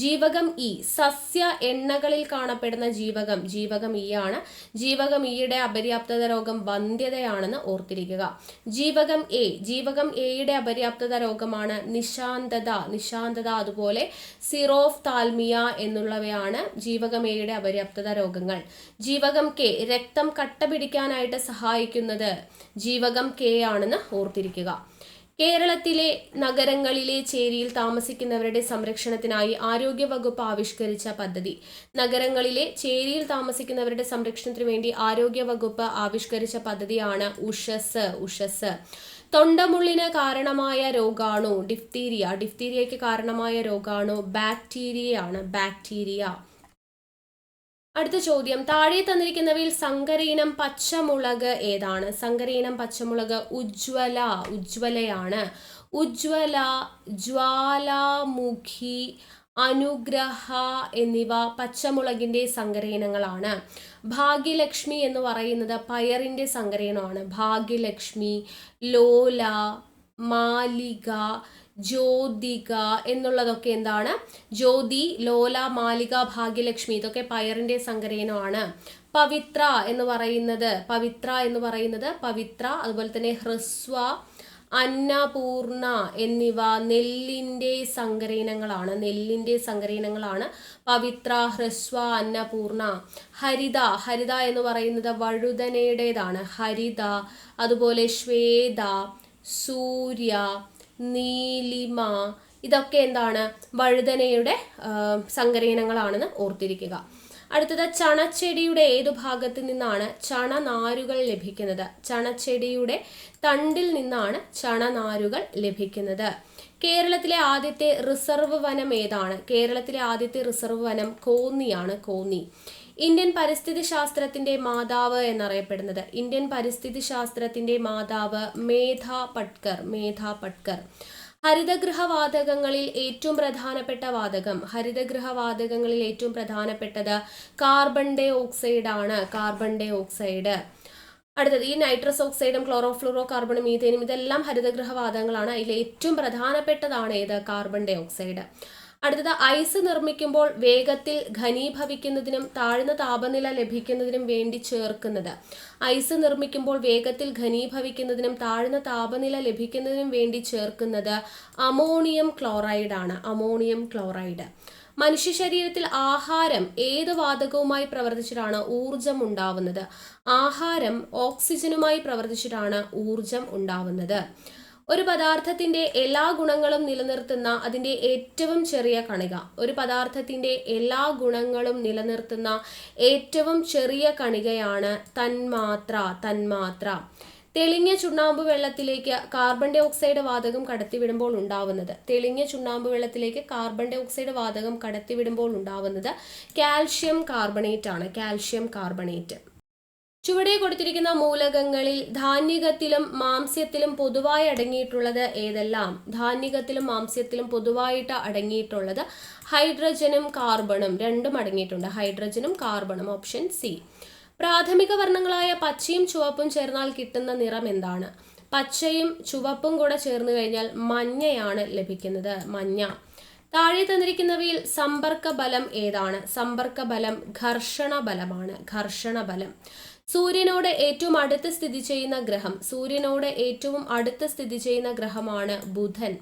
Speaker 1: ജീവകം ഇ, സസ്യ എണ്ണകളിൽ കാണപ്പെടുന്ന ജീവകം ഇ ആണ്. ജീവകം ഇയുടെ അപര്യാപ്തത രോഗം വന്ധ്യതയാണെന്ന് ഓർത്തിരിക്കുക. ജീവകം എയുടെ അപര്യാപ്തത രോഗമാണ് നിശാന്തത. അതുപോലെ സിറോഫ്താൽമിയ എന്നുള്ളവയാണ് ജീവകം എയുടെ അപര്യാപ്തത രോഗങ്ങൾ. ജീവകം കെ, രക്തം കട്ട പിടിക്കാനായിട്ട് സഹായിക്കുന്നത് ജീവകം കെ ആണെന്ന് ഓർത്തിരിക്കുക. കേരളത്തിലെ നഗരങ്ങളിലെ ചേരിയിൽ താമസിക്കുന്നവരുടെ സംരക്ഷണത്തിനായി ആരോഗ്യവകുപ്പ് ആവിഷ്കരിച്ച പദ്ധതി. നഗരങ്ങളിലെ ചേരിയിൽ താമസിക്കുന്നവരുടെ സംരക്ഷണത്തിന് വേണ്ടി ആരോഗ്യവകുപ്പ് ആവിഷ്കരിച്ച പദ്ധതിയാണ് ഉഷസ്. തൊണ്ടമുള്ളിന് കാരണമായ രോഗാണു ഡിഫ്തീരിയയ്ക്ക് കാരണമായ രോഗാണു ബാക്ടീരിയ. അടുത്ത ചോദ്യം, താഴെ തന്നിരിക്കുന്നവയിൽ സങ്കരയിനം പച്ചമുളക് ഏതാണ്? സങ്കരയിനം പച്ചമുളക് ഉജ്വലയാണ്. ഉജ്ജ്വല, ജ്വാലാമുഖി, അനുഗ്രഹ എന്നിവ പച്ചമുളകിൻ്റെ സങ്കരയിനങ്ങളാണ്. ഭാഗ്യലക്ഷ്മി എന്ന് പറയുന്നത് പയറിൻ്റെ സങ്കരയിനമാണ്. ഭാഗ്യലക്ഷ്മി, ലോല, മാലിക, ജ്യോതിക എന്നുള്ളതൊക്കെ എന്താണ്? ജ്യോതി, ലോല, മാലിക, ഭാഗ്യലക്ഷ്മി ഇതൊക്കെ പയറിൻ്റെ സങ്കരയിനമാണ്. പവിത്ര എന്ന് പറയുന്നത് പവിത്ര, അതുപോലെ തന്നെ ഹ്രസ്വ, അന്നപൂർണ എന്നിവ നെല്ലിൻ്റെ സങ്കരയിനങ്ങളാണ്. പവിത്ര, ഹ്രസ്വ, അന്നപൂർണ. ഹരിത എന്ന് പറയുന്നത് വഴുതനയുടേതാണ്. ഹരിത, അതുപോലെ ശ്വേത, സൂര്യ, നീലിമ ഇതൊക്കെ എന്താണ്? വഴുതനയുടെ സങ്കരയിനങ്ങളാണെന്ന് ഓർത്തിരിക്കുക. അടുത്തത് ചണച്ചെടിയുടെ ഏതു ഭാഗത്ത് നിന്നാണ് ചണനാരുകൾ ലഭിക്കുന്നത്? ചണച്ചെടിയുടെ തണ്ടിൽ നിന്നാണ് ചണനാരുകൾ ലഭിക്കുന്നത്. കേരളത്തിലെ ആദ്യത്തെ റിസർവ് വനം ഏതാണ്? കേരളത്തിലെ ആദ്യത്തെ റിസർവ് വനം കോന്നിയാണ്. കോന്നി. ഇന്ത്യൻ പരിസ്ഥിതി ശാസ്ത്രത്തിന്റെ മാതാവ് എന്നറിയപ്പെടുന്നത്? ഇന്ത്യൻ പരിസ്ഥിതി ശാസ്ത്രത്തിന്റെ മാതാവ് മേധ പട്കർ. ഹരിതഗൃഹവാതകങ്ങളിൽ ഏറ്റവും പ്രധാനപ്പെട്ടത് കാർബൺ ഡൈ ഓക്സൈഡ് ആണ്. അടുത്തത് ഈ നൈട്രസ് ഓക്സൈഡും ക്ലോറോഫ്ലൂറോ കാർബണും മീഥേനും ഇതെല്ലാം ഹരിതഗൃഹവാതകങ്ങളാണ്. അതിൽ ഏറ്റവും പ്രധാനപ്പെട്ടതാണ് ഏത്? കാർബൺ ഡൈ ഓക്സൈഡ്. അടുത്തത് ഐസ് നിർമ്മിക്കുമ്പോൾ വേഗത്തിൽ ഘനീഭവിക്കുന്നതിനും താഴ്ന്ന താപനില ലഭിക്കുന്നതിനും വേണ്ടി ചേർക്കുന്നത്? ഐസ് നിർമ്മിക്കുമ്പോൾ വേഗത്തിൽ ഘനീഭവിക്കുന്നതിനും താഴ്ന്ന താപനില ലഭിക്കുന്നതിനും വേണ്ടി ചേർക്കുന്നത് അമോണിയം ക്ലോറൈഡ് ആണ്. മനുഷ്യ ശരീരത്തിൽ ആഹാരം ഏത് വാതകവുമായി പ്രവർത്തിച്ചിട്ടാണ് ഊർജം ഉണ്ടാവുന്നത്? ആഹാരം ഓക്സിജനുമായി പ്രവർത്തിച്ചിട്ടാണ് ഊർജം ഉണ്ടാവുന്നത്. ഒരു പദാർത്ഥത്തിന്റെ എല്ലാ ഗുണങ്ങളും നിലനിർത്തുന്ന അതിന്റെ ഏറ്റവും ചെറിയ കണികയാണ് തന്മാത്ര. തെളിഞ്ഞ ചുണ്ണാമ്പ് വെള്ളത്തിലേക്ക് കാർബൺ ഡൈ ഓക്സൈഡ് വാതകം കടത്തിവിടുമ്പോൾ ഉണ്ടാവുന്നത് കാൽഷ്യം കാർബണേറ്റ് ആണ്. ചുവടെ കൊടുത്തിരിക്കുന്ന മൂലകങ്ങളിൽ ധാന്യകത്തിലും മാംസ്യത്തിലും പൊതുവായി അടങ്ങിയിട്ടുള്ളത് ഏതെല്ലാം? അടങ്ങിയിട്ടുള്ളത് ഹൈഡ്രജനും കാർബണും രണ്ടും അടങ്ങിയിട്ടുണ്ട്. Option C. പ്രാഥമിക വർണ്ണങ്ങളായ പച്ചയും ചുവപ്പും ചേർന്നാൽ കിട്ടുന്ന നിറം എന്താണ്? പച്ചയും ചുവപ്പും കൂടെ ചേർന്ന് കഴിഞ്ഞാൽ മഞ്ഞയാണ് ലഭിക്കുന്നത്. താഴെ തന്നിരിക്കുന്നവയിൽ സമ്പർക്ക ബലം ഏതാണ്? ഘർഷണ ബലം. സൂര്യനോട് ഏറ്റവും അടുത്ത് സ്ഥിതി ചെയ്യുന്ന ഗ്രഹമാണ് ബുധൻ.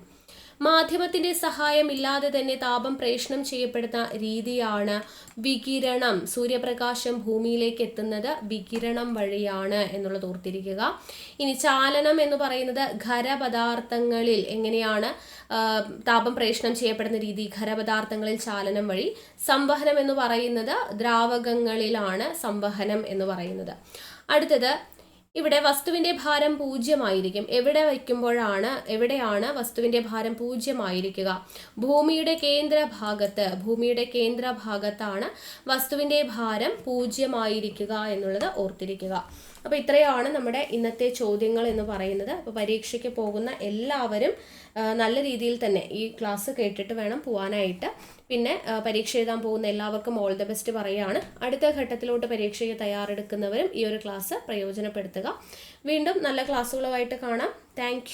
Speaker 1: മാധ്യമത്തിന്റെ സഹായം ഇല്ലാതെ തന്നെ താപം പ്രേഷണം ചെയ്യപ്പെടുന്ന രീതിയാണ് വികിരണം. സൂര്യപ്രകാശം ഭൂമിയിലേക്ക് എത്തുന്നത് വികിരണം വഴിയാണ് എന്നുള്ളത് ഓർത്തിരിക്കുക. ഇനി ചാലനം എന്ന് പറയുന്നത് ഖരപദാർത്ഥങ്ങളിൽ എങ്ങനെയാണ് താപം പ്രേഷണം ചെയ്യപ്പെടുന്ന രീതി? ഖരപദാർത്ഥങ്ങളിൽ ചാലനം വഴി. സംവഹനം എന്ന് പറയുന്നത് ദ്രാവകങ്ങളിലാണ് സംവഹനം എന്ന് പറയുന്നത്. അടുത്തത് ഇവിടെ വസ്തുവിന്റെ ഭാരം 0 ആയിരിക്കും. എവിടെയാണ് വസ്തുവിന്റെ ഭാരം 0 ആയിരിക്കുക? ഭൂമിയുടെ കേന്ദ്രഭാഗത്താണ് വസ്തുവിന്റെ ഭാരം 0 ആയിരിക്കുക എന്നുള്ളത് ഓർത്തിരിക്കുക. അപ്പോൾ ഇത്രയാണ് നമ്മുടെ ഇന്നത്തെ ചോദ്യങ്ങൾ എന്ന് പറയുന്നത്. അപ്പോൾ പരീക്ഷയ്ക്ക് പോകുന്ന എല്ലാവരും നല്ല രീതിയിൽ തന്നെ ഈ ക്ലാസ് കേട്ടിട്ട് വേണം പോകാനായിട്ട്. പിന്നെ പരീക്ഷ എഴുതാൻ പോകുന്ന എല്ലാവർക്കും ഓൾ ദ ബെസ്റ്റ് പറയുകയാണ്. അടുത്ത ഘട്ടത്തിലോട്ട് പരീക്ഷയ്ക്ക് തയ്യാറെടുക്കുന്നവരും ഈ ഒരു ക്ലാസ് പ്രയോജനപ്പെടുത്തുക. വീണ്ടും നല്ല ക്ലാസ്സുകളുമായിട്ട് കാണാം. താങ്ക്